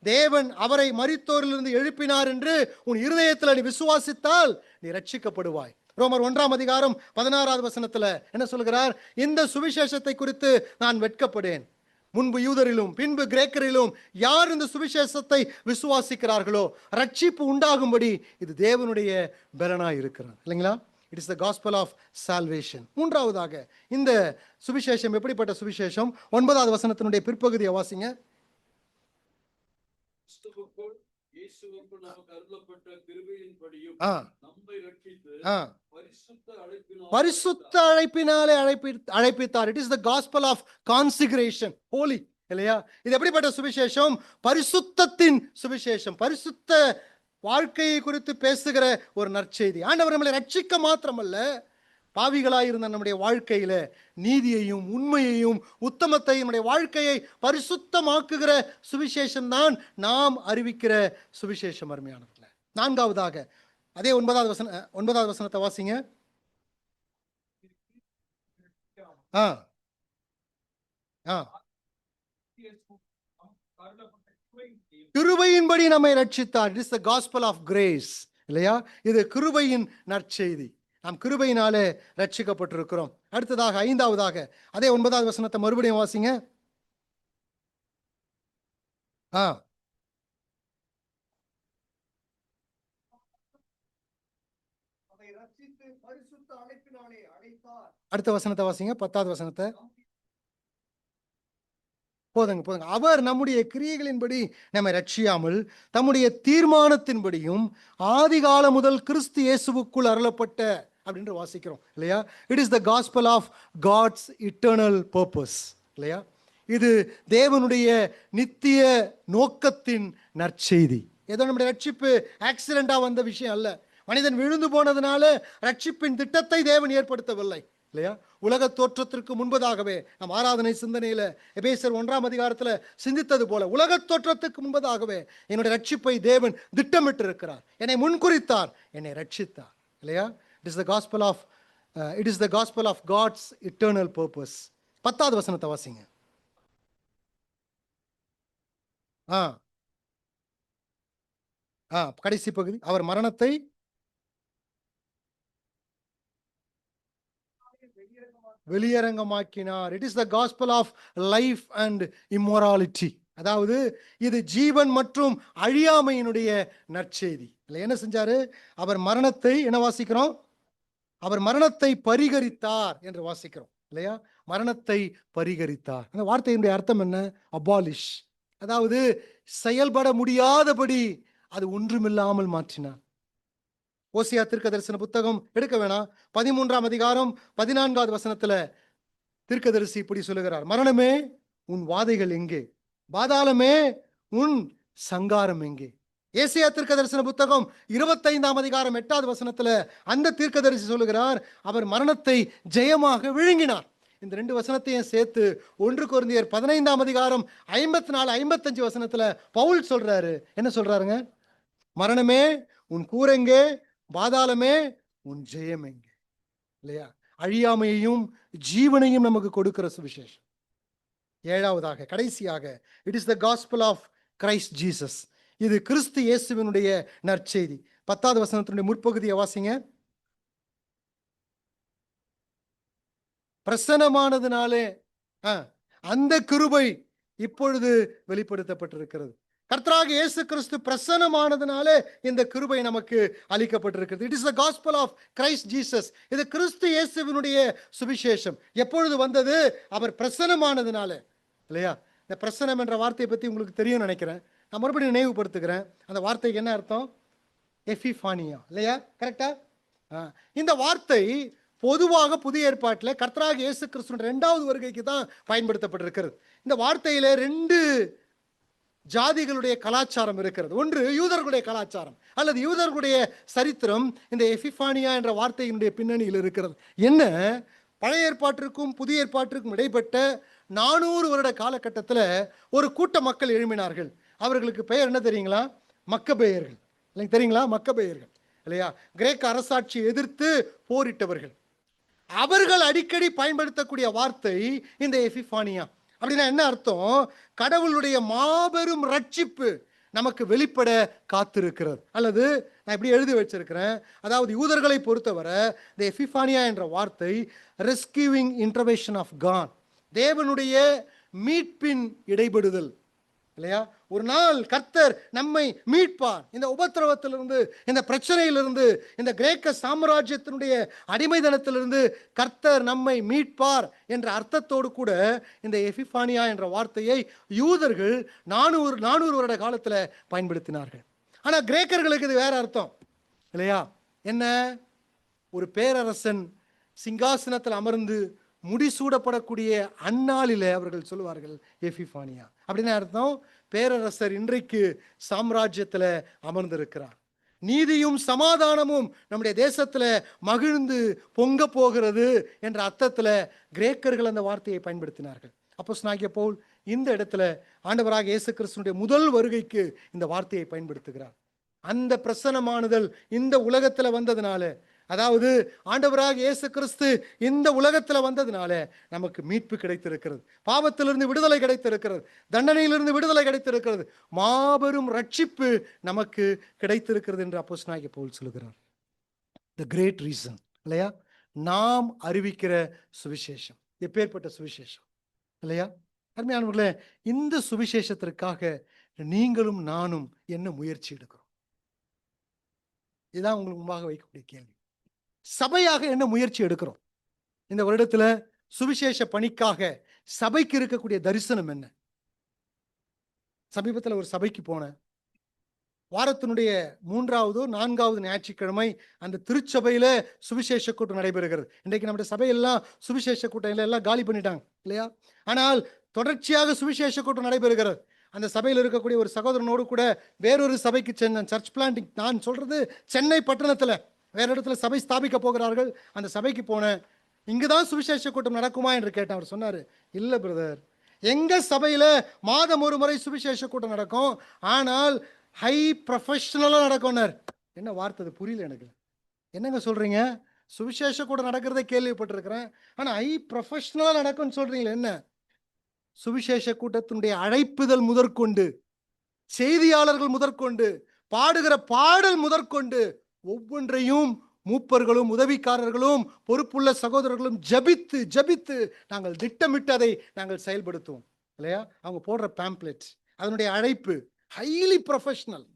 S1: தேவன் அவரை மரித்தோரிலிருந்து எழுப்பினார் என்று உன் இருதயத்தில் நீ விசுவாசித்தால் நீ ரட்சிக்கப்படுவாய். ரோமர் 1:16 வசனத்தில் என்ன சொல்கிறார்? இந்த சுவிசேஷத்தை குறித்து நான் வெட்கப்படேன். முன்பு யூதரிலும் பின்பு கிரேக்கரிலும் யார் இந்த சுவிசேஷத்தை விசுவாசிக்கிறார்களோ ரட்சிப்பு உண்டாகும்படி இது தேவனுடைய பலனாய் இருக்கிறது இல்லைங்களா? It is the gospel of salvation. மூன்றாவதாக இந்த சுவிசேஷம் எப்படிப்பட்ட சுவிசேஷம்? 9வது வசனத்தினுடைய பிற்பகுதியை வாசிங்க. பரிசுத்த அழைப்பினாலே அழைப்பித்தார். It is the gospel of consecration, holy இல்லையா? இது எப்படிப்பட்ட சுவிசேஷம்? பரிசுத்தத்தின் சுவிசேஷம். பரிசுத்த வாழ்க்கையை குறித்து பேசுகிற ஒரு நற்செய்தி. ஆண்டவர் நம்மளை ரட்சிக்க மாத்திரமல்ல, பாவிகளாயிருந்த நம்முடைய வாழ்க்கையில நீதியையும் உண்மையையும் உத்தமத்தையும் நம்முடைய வாழ்க்கையை பரிசுத்தமாக்குகிற சுவிசேஷம் தான் நாம் அறிவிக்கிற சுவிசேஷம். அருமையானவர்களே, நான்காவதாக அதே 9வது வசனத்தை வாசிங்க. கிருபையின்படி நம்மை ரட்சித்தார். It is the gospel of grace, இல்லையா? இது கிருபையின் நற்செய்தி. நாம் கிருபையினாலே ரட்சிக்கப்பட்டிருக்கிறோம். அடுத்ததாக 5ஆவதாக அதே 9வது வசனத்தை மறுபடியும் வாசிங்க. அடுத்த வசனத்தை வாசிங்க, 10வது வசனத்தை. போதுங்க. அவர் நம்முடைய கிரியைகளின்படி நம்மை ரட்சியாமல் தம்முடைய தீர்மானத்தின்படியும் ஆதிகாலம் முதல் கிறிஸ்து இயேசுவுக்குள் அருளப்பட்ட அப்படின்ற வாசிக்கிறோம், இல்லையா? It is the gospel of God's eternal purpose, இல்லையா? இது தேவனுடைய நித்திய நோக்கத்தின் நற்செய்தி. ஏதோ நம்முடைய ரட்சிப்பு ஆக்சிடென்டா வந்த விஷயம் அல்ல. மனிதன் விழுந்து போனதுனால ரட்சிப்பின் திட்டத்தை தேவன் ஏற்படுத்தவில்லை, இல்லையா? உலக தோற்றத்திற்கு முன்பதாகவே நம் ஆராதனை சிந்தனையில எபேசியர் 1ஆம் அதிகாரத்துல சிந்தித்தது போல, உலக தோற்றத்துக்கு முன்பதாகவே என்னுடைய ரட்சிப்பை தேவன் திட்டமிட்டு இருக்கிறார். என்னை முன்குறித்தார், என்னை ரட்சித்தார், இல்லையா? It is the gospel of God's eternal purpose. 10வது வசனத்தை வாசிங்க. கடைசி பகுதி, அவர் மரணத்தை வெளியரங்கமாக்கினார். It is the gospel of life and immorality. அதாவது இது ஜீவன் மற்றும் அழியாமையினுடைய நற்செய்தி. இல்லை, என்ன செஞ்சாரு? அவர் மரணத்தை என்ன வாசிக்கிறோம்? அவர் மரணத்தை பரிகரித்தார் என்று வாசிக்கிறோம், இல்லையா? மரணத்தை பரிகரித்தார். அந்த வார்த்தையினுடைய அர்த்தம் என்ன? அபாலிஷ், அதாவது செயல்பட முடியாதபடி அது ஒன்றுமில்லாமல் மாற்றினார். ஓசியா தீர்க்க தரிசன புத்தகம் எடுக்க வேணாம், 13ஆம் அதிகாரம் 14வது வசனத்துல தீர்க்கதரிசி இப்படி சொல்லுகிறார்: மரணமே உன் வாதைகள் எங்கே? பாதாளமே உன் சங்காரம் எங்கே? ஏசியா தீர்க்க தரிசன புத்தகம் 25ஆம் அதிகாரம் 8வது வசனத்துல அந்த தீர்க்கதரிசி சொல்லுகிறார், அவர் மரணத்தை ஜெயமாக விழுங்கினார். இந்த 2 வசனத்தையும் சேர்த்து 1 கொரிந்தியர் 15ஆம் அதிகாரம் 54, 55 வசனத்துல பவுல் சொல்றாரு. என்ன சொல்றாருங்க? மரணமே உன் கூரெங்கே? பாதாளமே உன் ஜெயம் எங்கே? இல்லையா? அழியாமையையும் ஜீவனையும் நமக்கு கொடுக்கிற சுவிசேஷம். 7ஆவதாக கடைசியாக, it is the gospel of Christ Jesus. இது கிறிஸ்து இயேசுவினுடைய நற்செய்தி. 10வது வசனத்தினுடைய முற்பகுதியை வாசிங்க. பிரசன்னமானதுனாலே அந்த கிருபை இப்பொழுது வெளிப்படுத்தப்பட்டிருக்கிறது. கர்த்தராகிய இயேசு கிறிஸ்து பிரசன்னமானதுனாலே இந்த கிருபை நமக்கு அளிக்கப்பட்டிருக்கிறது. It is the gospel of Christ Jesus. இது கிறிஸ்து இயேசுவினுடைய சுவிசேஷம். எப்பொழுது வந்தது? அவர் பிரசன்னமானதுனால, இல்லையா? இந்த பிரசன்னம் என்ற வார்த்தையை பத்தி உங்களுக்கு தெரியும் நினைக்கிறேன். நான் மறுபடியும் நினைவுபடுத்துகிறேன். அந்த வார்த்தைக்கு என்ன அர்த்தம்? எபிஃபானியா, இல்லையா? கரெக்டா? இந்த வார்த்தை பொதுவாக புதிய ஏற்பாட்டில் கர்த்தராகிய இயேசு கிறிஸ்துவின் 2வது வருகைக்கு தான் பயன்படுத்தப்பட்டிருக்கிறது. இந்த வார்த்தையில 2 ஜாதிகளுடைய கலாச்சாரம் இருக்கிறது. ஒன்று யூதர்களுடைய கலாச்சாரம் அல்லது யூதர்களுடைய சரித்திரம் இந்த எபிஃபானியா என்ற வார்த்தையினுடைய பின்னணியில் இருக்கிறது. என்ன? பழைய ஏற்பாட்டிற்கும் புதிய ஏற்பாட்டிற்கும் இடைப்பட்ட 400 வருட காலகட்டத்தில் ஒரு கூட்ட மக்கள் எழும்பினார்கள். அவர்களுக்கு பெயர் என்ன தெரியுங்களா? மக்கபேயர்கள். இல்லைங்க, தெரியுங்களா? மக்கபேயர்கள், இல்லையா? கிரேக்க அரசாட்சியை எதிர்த்து போரிட்டவர்கள். அவர்கள் அடிக்கடி பயன்படுத்தக்கூடிய வார்த்தை இந்த எபிஃபானியா. அப்படின்னா என்ன அர்த்தம்? கடவுளுடைய மாபெரும் ரட்சிப்பு நமக்கு வெளிப்பட காத்திருக்கிறது. அல்லது நான் இப்படி எழுதி வச்சிருக்கிறேன், அதாவது யூதர்களை பொறுத்தவரை இந்த எபிஃபானியா என்ற வார்த்தை ரெஸ்கியூவிங் இன்டர்வென்ஷன் ஆஃப் காட், தேவனுடைய மீட்பின் இடைபடுதல், இல்லையா? ஒரு நாள் கர்த்தர் நம்மை மீட்பார். இந்த உபத்திரவத்திலிருந்து, இந்த பிரச்சனையிலிருந்து, இந்த கிரேக்க சாம்ராஜ்யத்தினுடைய அடிமைதனத்திலிருந்து கர்த்தர் நம்மை மீட்பார் என்ற அர்த்தத்தோடு கூட இந்த எபிஃபானியா என்ற வார்த்தையை யூதர்கள் 400 வருட காலத்தில் பயன்படுத்தினார்கள். ஆனால் கிரேக்கர்களுக்கு இது வேற அர்த்தம், இல்லையா? என்ன? ஒரு பேரரசன் சிங்காசனத்தில் அமர்ந்து முடிசூடப்படக்கூடிய அந்நாளில அவர்கள் சொல்லுவார்கள் எபிஃபானியா. அப்படின்னு அர்த்தம், பேரரசர் இன்றைக்கு சாம்ராஜ்யத்துல அமர்ந்திருக்கிறார். நீதியும் சமாதானமும் நம்முடைய தேசத்துல மகிழ்ந்து பொங்க போகிறது என்ற அர்த்தத்துல கிரேக்கர்கள் அந்த வார்த்தையை பயன்படுத்தினார்கள். அப்போஸ்தலனாகிய பவுல் இந்த இடத்துல ஆண்டவராக இயேசு கிறிஸ்துவினுடைய முதல் வருகைக்கு இந்த வார்த்தையை பயன்படுத்துகிறார். அந்த பிரசன்னமானுதல் இந்த உலகத்துல வந்ததுனால அதாவது ஆண்டவராக இயேசு கிறிஸ்து இந்த உலகத்துல வந்ததுனால நமக்கு மீட்பு கிடைத்திருக்கிறது, பாவத்திலிருந்து விடுதலை கிடைத்திருக்கிறது, தண்டனையிலிருந்து விடுதலை கிடைத்திருக்கிறது, மாபெரும் ரட்சிப்பு நமக்கு கிடைத்திருக்கிறது என்று அப்போஸ்தலனாகிய பவுல் சொல்கிறார். தி கிரேட் ரீசன் இல்லையா? நாம் அறிவிக்கிற சுவிசேஷம் எப்பேற்பட்ட சுவிசேஷம் இல்லையா? அருமையானவர்களே, இந்த சுவிசேஷத்திற்காக நீங்களும் நானும் என்ன முயற்சி எடுக்கிறோம்? இதுதான் உங்களுக்கு முன்பாக வைக்கக்கூடிய கேள்வி. சபையாக என்ன முயற்சி எடுக்கிறோம்? இந்த வருடத்துல சுவிசேஷ பணிக்காக சபைக்கு இருக்கக்கூடிய தரிசனம் என்ன? சமீபத்தில் ஒரு சபைக்கு போனேன். வாரத்தினுடைய 3வது 4வது ஞாயிற்றுக்கிழமை அந்த திருச்சபையில சுவிசேஷ கூட்டம் நடைபெறுகிறது. இன்றைக்கு நம்முடைய சபையெல்லாம் சுவிசேஷ கூட்டம் எல்லாம் காலி பண்ணிட்டாங்க இல்லையா? ஆனால் தொடர்ச்சியாக சுவிசேஷ கூட்டம் நடைபெறுகிறது. அந்த சபையில் இருக்கக்கூடிய ஒரு சகோதரனோடு கூட வேறொரு சபைக்கு சென்னேன். சர்ச் பிளான்டிங், நான் சொல்றது சென்னை பட்டணத்துல வேற இடத்துல சபை ஸ்தாபிக்க போகிறார்கள். அந்த சபைக்கு போனேன். இங்குதான் சுவிசேஷ கூட்டம் நடக்குமா என்று கேட்டேன். அவர் சொன்னாரு, இல்ல பிரதர், எங்க சபையில மாதம் ஒரு முறை சுவிசேஷ கூட்டம் நடக்கும், ஆனால் ஹை ப்ரொஃபஷனலா நடக்கும்னார். என்ன வார்த்தை அது புரியல எனக்கு. என்னங்க சொல்றீங்க? சுவிசேஷ கூட்டம் நடக்கிறத கேள்விப்பட்டிருக்கிறேன், ஆனா ஹை ப்ரொஃபஷனலா நடக்கும்னு சொல்றீங்களே என்ன? சுவிசேஷ கூட்டத்தினுடைய அழைப்புதல் முதற்கொண்டு, செய்தியாளர்கள் முதற்கொண்டு, பாடுகிற பாடல் முதற்கொண்டு ஒவ்வொன்றையும் மூப்பர்களும் உதவிக்காரர்களும் பொறுப்புள்ள சகோதரர்களும் ஜபித்து ஜபித்து நாங்கள் திட்டமிட்டு அதை நாங்கள் செயல்படுத்துவோம் இல்லையா? அவங்க போடுற பேம்ப்ளெட், அதனுடைய அழைப்பு ஹைலி ப்ரொஃபஷனல்.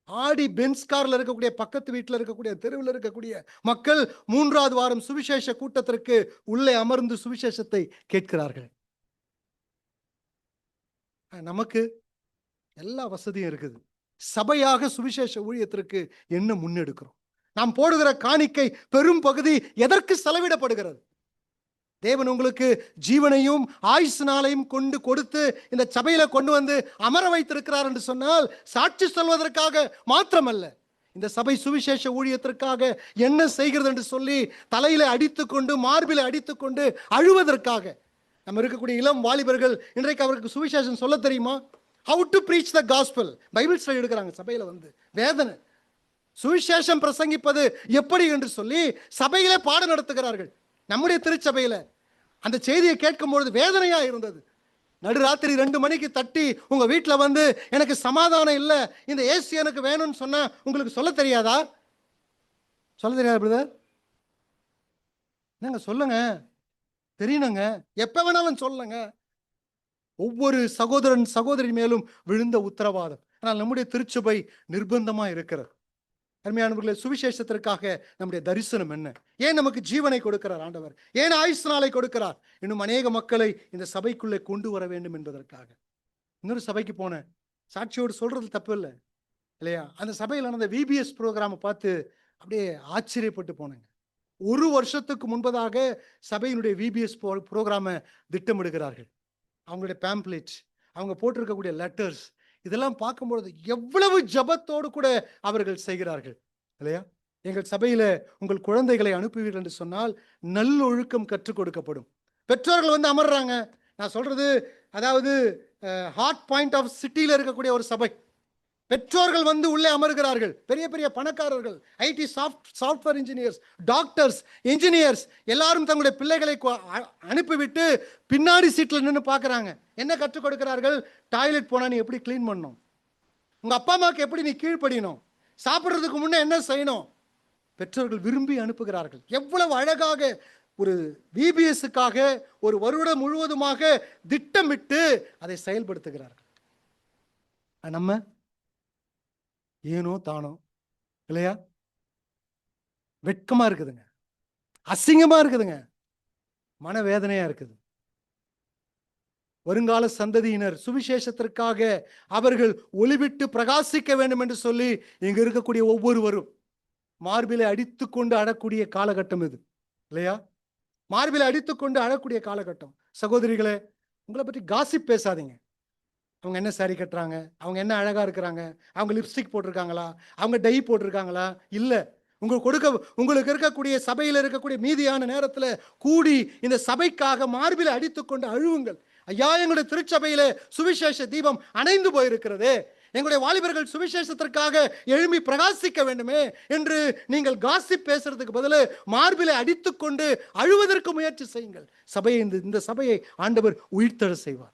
S1: ஆடி பென்ஸ் கார்ல இருக்கக்கூடிய, பக்கத்து வீட்டில் இருக்கக்கூடிய, தெருவில் இருக்கக்கூடிய மக்கள் 3வது வாரம் சுவிசேஷ கூட்டத்திற்கு உள்ளே அமர்ந்து சுவிசேஷத்தை கேட்கிறார்கள். நமக்கு எல்லா வசதியும் இருக்குது. சபையாக சுவிசேஷ ஊழியத்திற்கு என்ன முன்னெடுக்கிறோம்? நாம் போடுகிற காணிக்கை பெரும் பகுதி எதற்கு செலவிடப்படுகிறது? தேவன் உங்களுக்கு ஜீவனையும் ஆயுசு நாளையும் கொண்டு கொடுத்து இந்த சபையில கொண்டு வந்து அமர வைத்திருக்கிறார் என்று சொன்னால் சாட்சி சொல்வதற்காக மாத்திரமல்ல, இந்த சபை சுவிசேஷ ஊழியத்திற்காக என்ன செய்கிறது என்று சொல்லி தலையில அடித்துக்கொண்டு மார்பில அடித்துக்கொண்டு அழுவதற்காக. நம்ம இருக்கக்கூடிய இளம் வாலிபர்கள் இன்றைக்கு அவருக்கு சுவிசேஷம் சொல்ல தெரியுமா? How to preach the gospel Bible study எடுக்கிறாங்க சபையில வந்து. வேதனை, சுவிசேஷம் பிரசங்கிப்பது எப்படி என்று சொல்லி சபையிலே பாடம் நடத்துகிறார்கள். நம்முடைய திருச்சபையில அந்த செய்தியை கேட்கும் பொழுது வேதனையா இருந்தது. நடுராத்திரி 2 மணிக்கு தட்டி உங்க வீட்டுல வந்து எனக்கு சமாதானம் இல்லை, இந்த ஏசி எனக்கு வேணும்னு சொன்னா உங்களுக்கு சொல்ல தெரியாதா? சொல்ல தெரியாதா பிரதர்? என்னங்க சொல்லுங்க, தெரியணுங்க, எப்ப வேணாலும் சொல்லுங்க. ஒவ்வொரு சகோதரன் சகோதரி மேலும் விழுந்த உத்தரவாதம். ஆனால் நம்முடைய திருச்சபை நிர்பந்தமா இருக்கிறது. அருமையானவர்களே, சுவிசேஷத்திற்காக நம்முடைய தரிசனம் என்ன? ஏன் நமக்கு ஜீவனை கொடுக்கிறார் ஆண்டவர்? ஏன் ஆயுசு நாளை கொடுக்கிறார்? இன்னும் அநேக மக்களை இந்த சபைக்குள்ளே கொண்டு வர வேண்டும் என்பதற்காக. இன்னொரு சபைக்கு போனேன், சாட்சியோடு சொல்றது தப்பு இல்லை இல்லையா? அந்த சபையில் நடந்த விபிஎஸ் ப்ரோக்ராமை பார்த்து அப்படியே ஆச்சரியப்பட்டு போனேங்க. 1 வருஷத்துக்கு முன்பதாக சபையினுடைய விபிஎஸ் ப்ரோக்ராமை திட்டமிடுகிறார்கள். அவங்களுடைய பேம்ப்ளெட், அவங்க போட்டிருக்கக்கூடிய லெட்டர்ஸ், இதெல்லாம் பார்க்கும்பொழுது எவ்வளவு ஜபத்தோடு கூட அவர்கள் செய்கிறார்கள் இல்லையா? எங்கள் சபையில உங்கள் குழந்தைகளை அனுப்புவீர்கள் என்று சொன்னால் நல்லொழுக்கம் கற்றுக் கொடுக்கப்படும். பெற்றோர்கள் வந்து அமர்றாங்க. நான் சொல்றது அதாவது ஹார்ட் பாயிண்ட் ஆஃப் சிட்டியில இருக்கக்கூடிய ஒரு சபை. பெற்றோர்கள் வந்து உள்ளே அமர்கிறார்கள். பெரிய பெரிய பணக்காரர்கள், ID software engineers, doctors, engineers எல்லாரும் தங்களுடைய பிள்ளைகளை அனுப்பிவிட்டு பின்னாடி சீட்டில் நின்று பார்க்குறாங்க. என்ன கற்றுக் கொடுக்கிறார்கள்? டாய்லெட் போனால் நீ எப்படி கிளீன் பண்ணணும், உங்க அப்பா அம்மாவுக்கு எப்படி நீ கீழ்ப்படியணும், சாப்பிட்றதுக்கு முன்னே என்ன செய்யணும். பெற்றோர்கள் விரும்பி அனுப்புகிறார்கள். எவ்வளவு அழகாக ஒரு விபிஎஸ்க்காக ஒரு வருடம் முழுவதுமாக திட்டமிட்டு அதை செயல்படுத்துகிறார்கள். நம்ம ஏனோ தானோ இல்லையா? வெட்கமா இருக்குதுங்க, அசிங்கமா இருக்குதுங்க, மனவேதனையா இருக்குது. வருங்கால சந்ததியினர் சுவிசேஷத்திற்காக அவர்கள் ஒளிவிட்டு பிரகாசிக்க வேண்டும் என்று சொல்லி இங்க இருக்கக்கூடிய ஒவ்வொருவரும் மார்பிலை அடித்துக்கொண்டு அழக்கூடிய காலகட்டம் இது இல்லையா? மார்பிலை அடித்துக்கொண்டு அழக்கூடிய காலகட்டம். சகோதரிகளே, உங்களை பற்றி காசிப் பேசாதீங்க. அவங்க என்ன சாரி கட்டுறாங்க, அவங்க என்ன அழகா இருக்கிறாங்க, அவங்க லிப்ஸ்டிக் போட்டிருக்காங்களா, அவங்க டை போட்டிருக்காங்களா, இல்லை. உங்களுக்கு இருக்கக்கூடிய சபையில் இருக்கக்கூடிய மீதியான நேரத்தில் கூடி இந்த சபைக்காக மார்பில் அடித்துக்கொண்டு அழுவுங்கள். ஐயா, எங்களுடைய திருச்சபையில சுவிசேஷ தீபம் அணைந்து போயிருக்கிறது, எங்களுடைய வாலிபர்கள் சுவிசேஷத்திற்காக எழும்பி பிரகாசிக்க வேண்டுமே என்று நீங்கள் காசிப் பேசுறதுக்கு பதிலு மார்பிலை அடித்துக்கொண்டு அழுவதற்கு முயற்சி செய்யுங்கள். சபையை இந்த சபையை ஆண்டவர் உயிர்த்தெழ செய்வார்.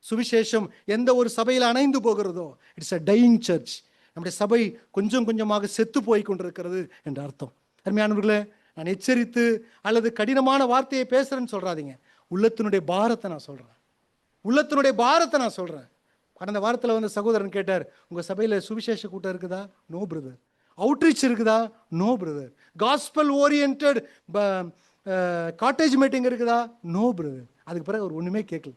S1: சுவிசேஷம் எந்த ஒரு சபையில் அணைந்து போகிறதோ, இட்ஸ் அ டையிங் சர்ச். நம்முடைய சபை கொஞ்சம் கொஞ்சமாக செத்து போய் கொண்டிருக்கிறது என்ற அர்த்தம். அருமையானவர்களே, நான் எச்சரித்து அல்லது கடினமான வார்த்தையை பேசுறேன்னு சொல்றாதீங்க. உள்ளத்தினுடைய பாரத்தை நான் சொல்றேன். உள்ளத்தினுடைய பாரத்தை நான் சொல்றேன். கடந்த வாரத்தில் வந்து சகோதரன் கேட்டார், உங்க சபையில சுவிசேஷ கூட்டம் இருக்குதா? No brother. அவுட்ரீச் இருக்குதா? No brother. Gospel oriented cottage meeting இருக்குதா? No brother. அதுக்கு பிறகு அவர் ஒண்ணுமே கேட்கல.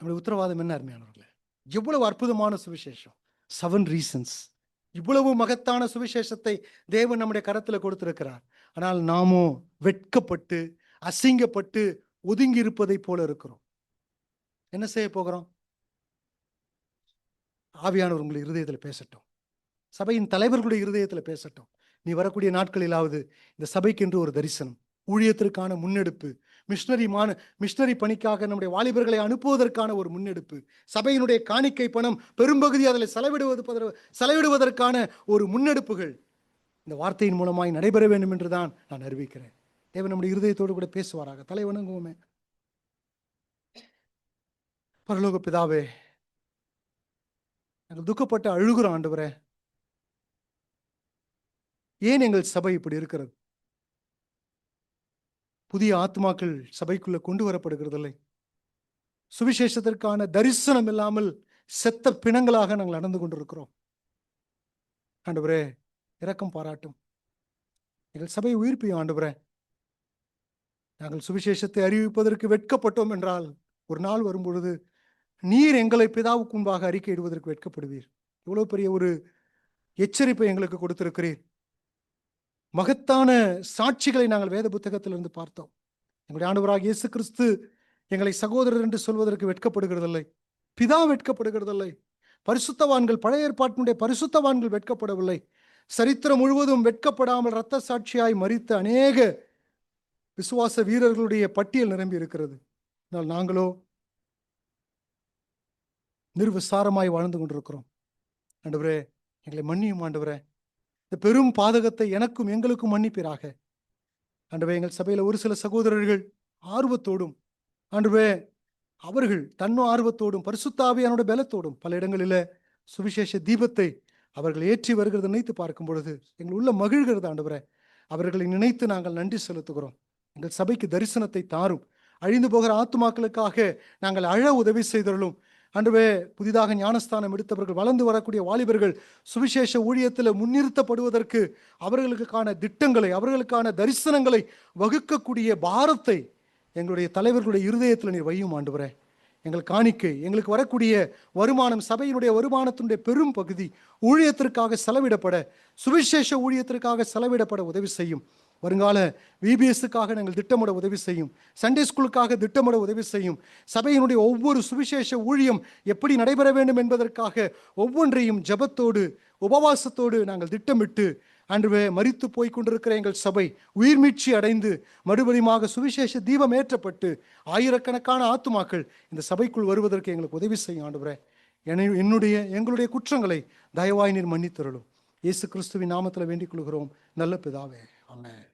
S1: நம்முடைய உத்தரவாதம் என்ன அருமையானவர்களே? எவ்வளவு அற்புதமான சுவிசேஷம். 7 reasons. இவ்வளவு மகத்தான சுவிசேஷத்தை தேவன் நம்முடைய கரத்தில் கொடுத்திருக்கிறார். ஆனால் நாமோ வெட்கப்பட்டு அசிங்கப்பட்டு ஒதுங்கி இருப்பதை போல இருக்கிறோம். என்ன செய்ய போகிறோம்? ஆவியானவர் உங்களுடைய இருதயத்தில் பேசட்டும். சபையின் தலைவர்களுடைய இருதயத்தில் பேசட்டும். நீ வரக்கூடிய நாட்களிலாவது இந்த சபைக்கு என்று ஒரு தரிசனம், ஊழியத்திற்கான முன்னெடுப்பு, மிஷனரி பணிக்காக நம்முடைய வாலிபர்களை அனுப்புவதற்கான ஒரு முன்னெடுப்பு, சபையினுடைய காணிக்கை பணம் பெரும்பகுதி அதில் செலவிடுவதற்கான ஒரு முன்னெடுப்புகள் இந்த வார்த்தையின் மூலமாய் நடைபெற வேண்டும் என்றுதான் நான் அறிவிக்கிறேன். தேவன் நம்முடைய இருதயத்தோடு கூட பேசுவாராக. தலை வணங்குவோமே. பரலோக பிதாவே, நாங்கள் துக்கப்பட்டு அழுகிறோம் ஆண்டவரே. ஏன் எங்கள் சபை இப்படி இருக்கிறது? புதிய ஆத்மாக்கள் சபைக்குள்ள கொண்டு வரப்படுகிறதில்லை. சுவிசேஷத்திற்கான தரிசனம் இல்லாமல் செத்த பிணங்களாக நாங்கள் நடந்து கொண்டிருக்கிறோம். ஆண்டவரே, இரக்கம் பாராட்டும். எங்கள் சபையை உயிர்ப்பியும் ஆண்டவரே. நாங்கள் சுவிசேஷத்தை அறிவிப்பதற்கு வெட்கப்பட்டோம் என்றால் ஒரு நாள் வரும்பொழுது நீர் எங்களை பிதாவுக்கு முன்பாக அறிக்கையிடுவதற்கு வெட்கப்படுவீர். இவ்வளவு பெரிய ஒரு எச்சரிப்பை எங்களுக்கு கொடுத்திருக்கிறீர். மகத்தான சாட்சிகளை நாங்கள் வேத புத்தகத்திலிருந்து பார்த்தோம். எங்களுடைய ஆண்டவராக இயேசு கிறிஸ்து எங்களை சகோதரர் என்று சொல்வதற்கு வெட்கப்படுகிறதில்லை. பிதா வெட்கப்படுகிறதில்லை. பரிசுத்தவான்கள், பழைய ஏற்பாட்டினுடைய பரிசுத்தவான்கள் வெட்கப்படவில்லை. சரித்திரம் முழுவதும் வெட்கப்படாமல் இரத்த சாட்சியாய் மரித்த அநேக விசுவாச வீரர்களுடைய பட்டியல் நிரம்பி இருக்கிறது. ஆனால் நாங்களோ நிர்விசாரமாய் வாழ்ந்து கொண்டிருக்கிறோம். ஆண்டவரே, எங்களை மன்னியும் ஆண்டவரே. இந்த பெரும் பாதகத்தை எனக்கும் எங்களுக்கும் மன்னிப்பீராக. ஆண்டவரே, எங்கள் சபையில ஒரு சில சகோதரர்கள் ஆர்வத்தோடும், ஆண்டவரே, அவர்கள் ஆர்வத்தோடும் பரிசுத்த ஆவியானோட பலத்தோடும் பல இடங்களில சுவிசேஷ தீபத்தை அவர்கள் ஏற்றி வருகிறத நினைத்து பார்க்கும் பொழுது எங்கள் உள்ள மகிழ்கிறது. ஆண்டவரே, அவர்களை நினைத்து நாங்கள் நன்றி செலுத்துகிறோம். எங்கள் சபைக்கு தரிசனத்தை தாரும். அழிந்து போகிற ஆத்துமாக்களுக்காக நாங்கள் அழ உதவி செய்தருளும். ஆண்டவரே, புதிதாக ஞானஸ்தானம் எடுத்தவர்கள், வளர்ந்து வரக்கூடிய வாலிபர்கள் சுவிசேஷ ஊழியத்தில் முன்னிறுத்தப்படுவதற்கு அவர்களுக்கான திட்டங்களை, அவர்களுக்கான தரிசனங்களை வகுக்கக்கூடிய பாரத்தை எங்களுடைய தலைவர்களுடைய இருதயத்தில் நீர் வையும் ஆண்டவரே. எங்கள் காணிக்கை, எங்களுக்கு வரக்கூடிய வருமானம், சபையினுடைய வருமானத்தினுடைய பெரும் பகுதி ஊழியத்திற்காக செலவிடப்பட, சுவிசேஷ ஊழியத்திற்காக செலவிடப்பட உதவி செய்யும். வருங்கால விபிஎஸ்ஸுக்காக நாங்கள் திட்டமிட உதவி செய்யும். சண்டே ஸ்கூலுக்காக திட்டமிட உதவி செய்யும். சபையினுடைய ஒவ்வொரு சுவிசேஷ ஊழியம் எப்படி நடைபெற வேண்டும் என்பதற்காக ஒவ்வொன்றையும் ஜபத்தோடு உபவாசத்தோடு நாங்கள் திட்டமிட்டு ஆண்டவரே, மரித்து போய் கொண்டிருக்கிற எங்கள் சபை உயிர்மீட்சி அடைந்து மறுபடியுமாக சுவிசேஷ தீபம் ஏற்றப்பட்டு ஆயிரக்கணக்கான ஆத்துமாக்கள் இந்த சபைக்குள் வருவதற்கு எங்களுக்கு உதவி செய்யும் ஆண்டவரே. எங்களுடைய குற்றங்களை தயவாய் நீர் மன்னித்தருளும். இயேசு கிறிஸ்துவின் நாமத்தில் வேண்டிக் கொள்கிறோம் நல்ல பிதாவே. ஆமென்.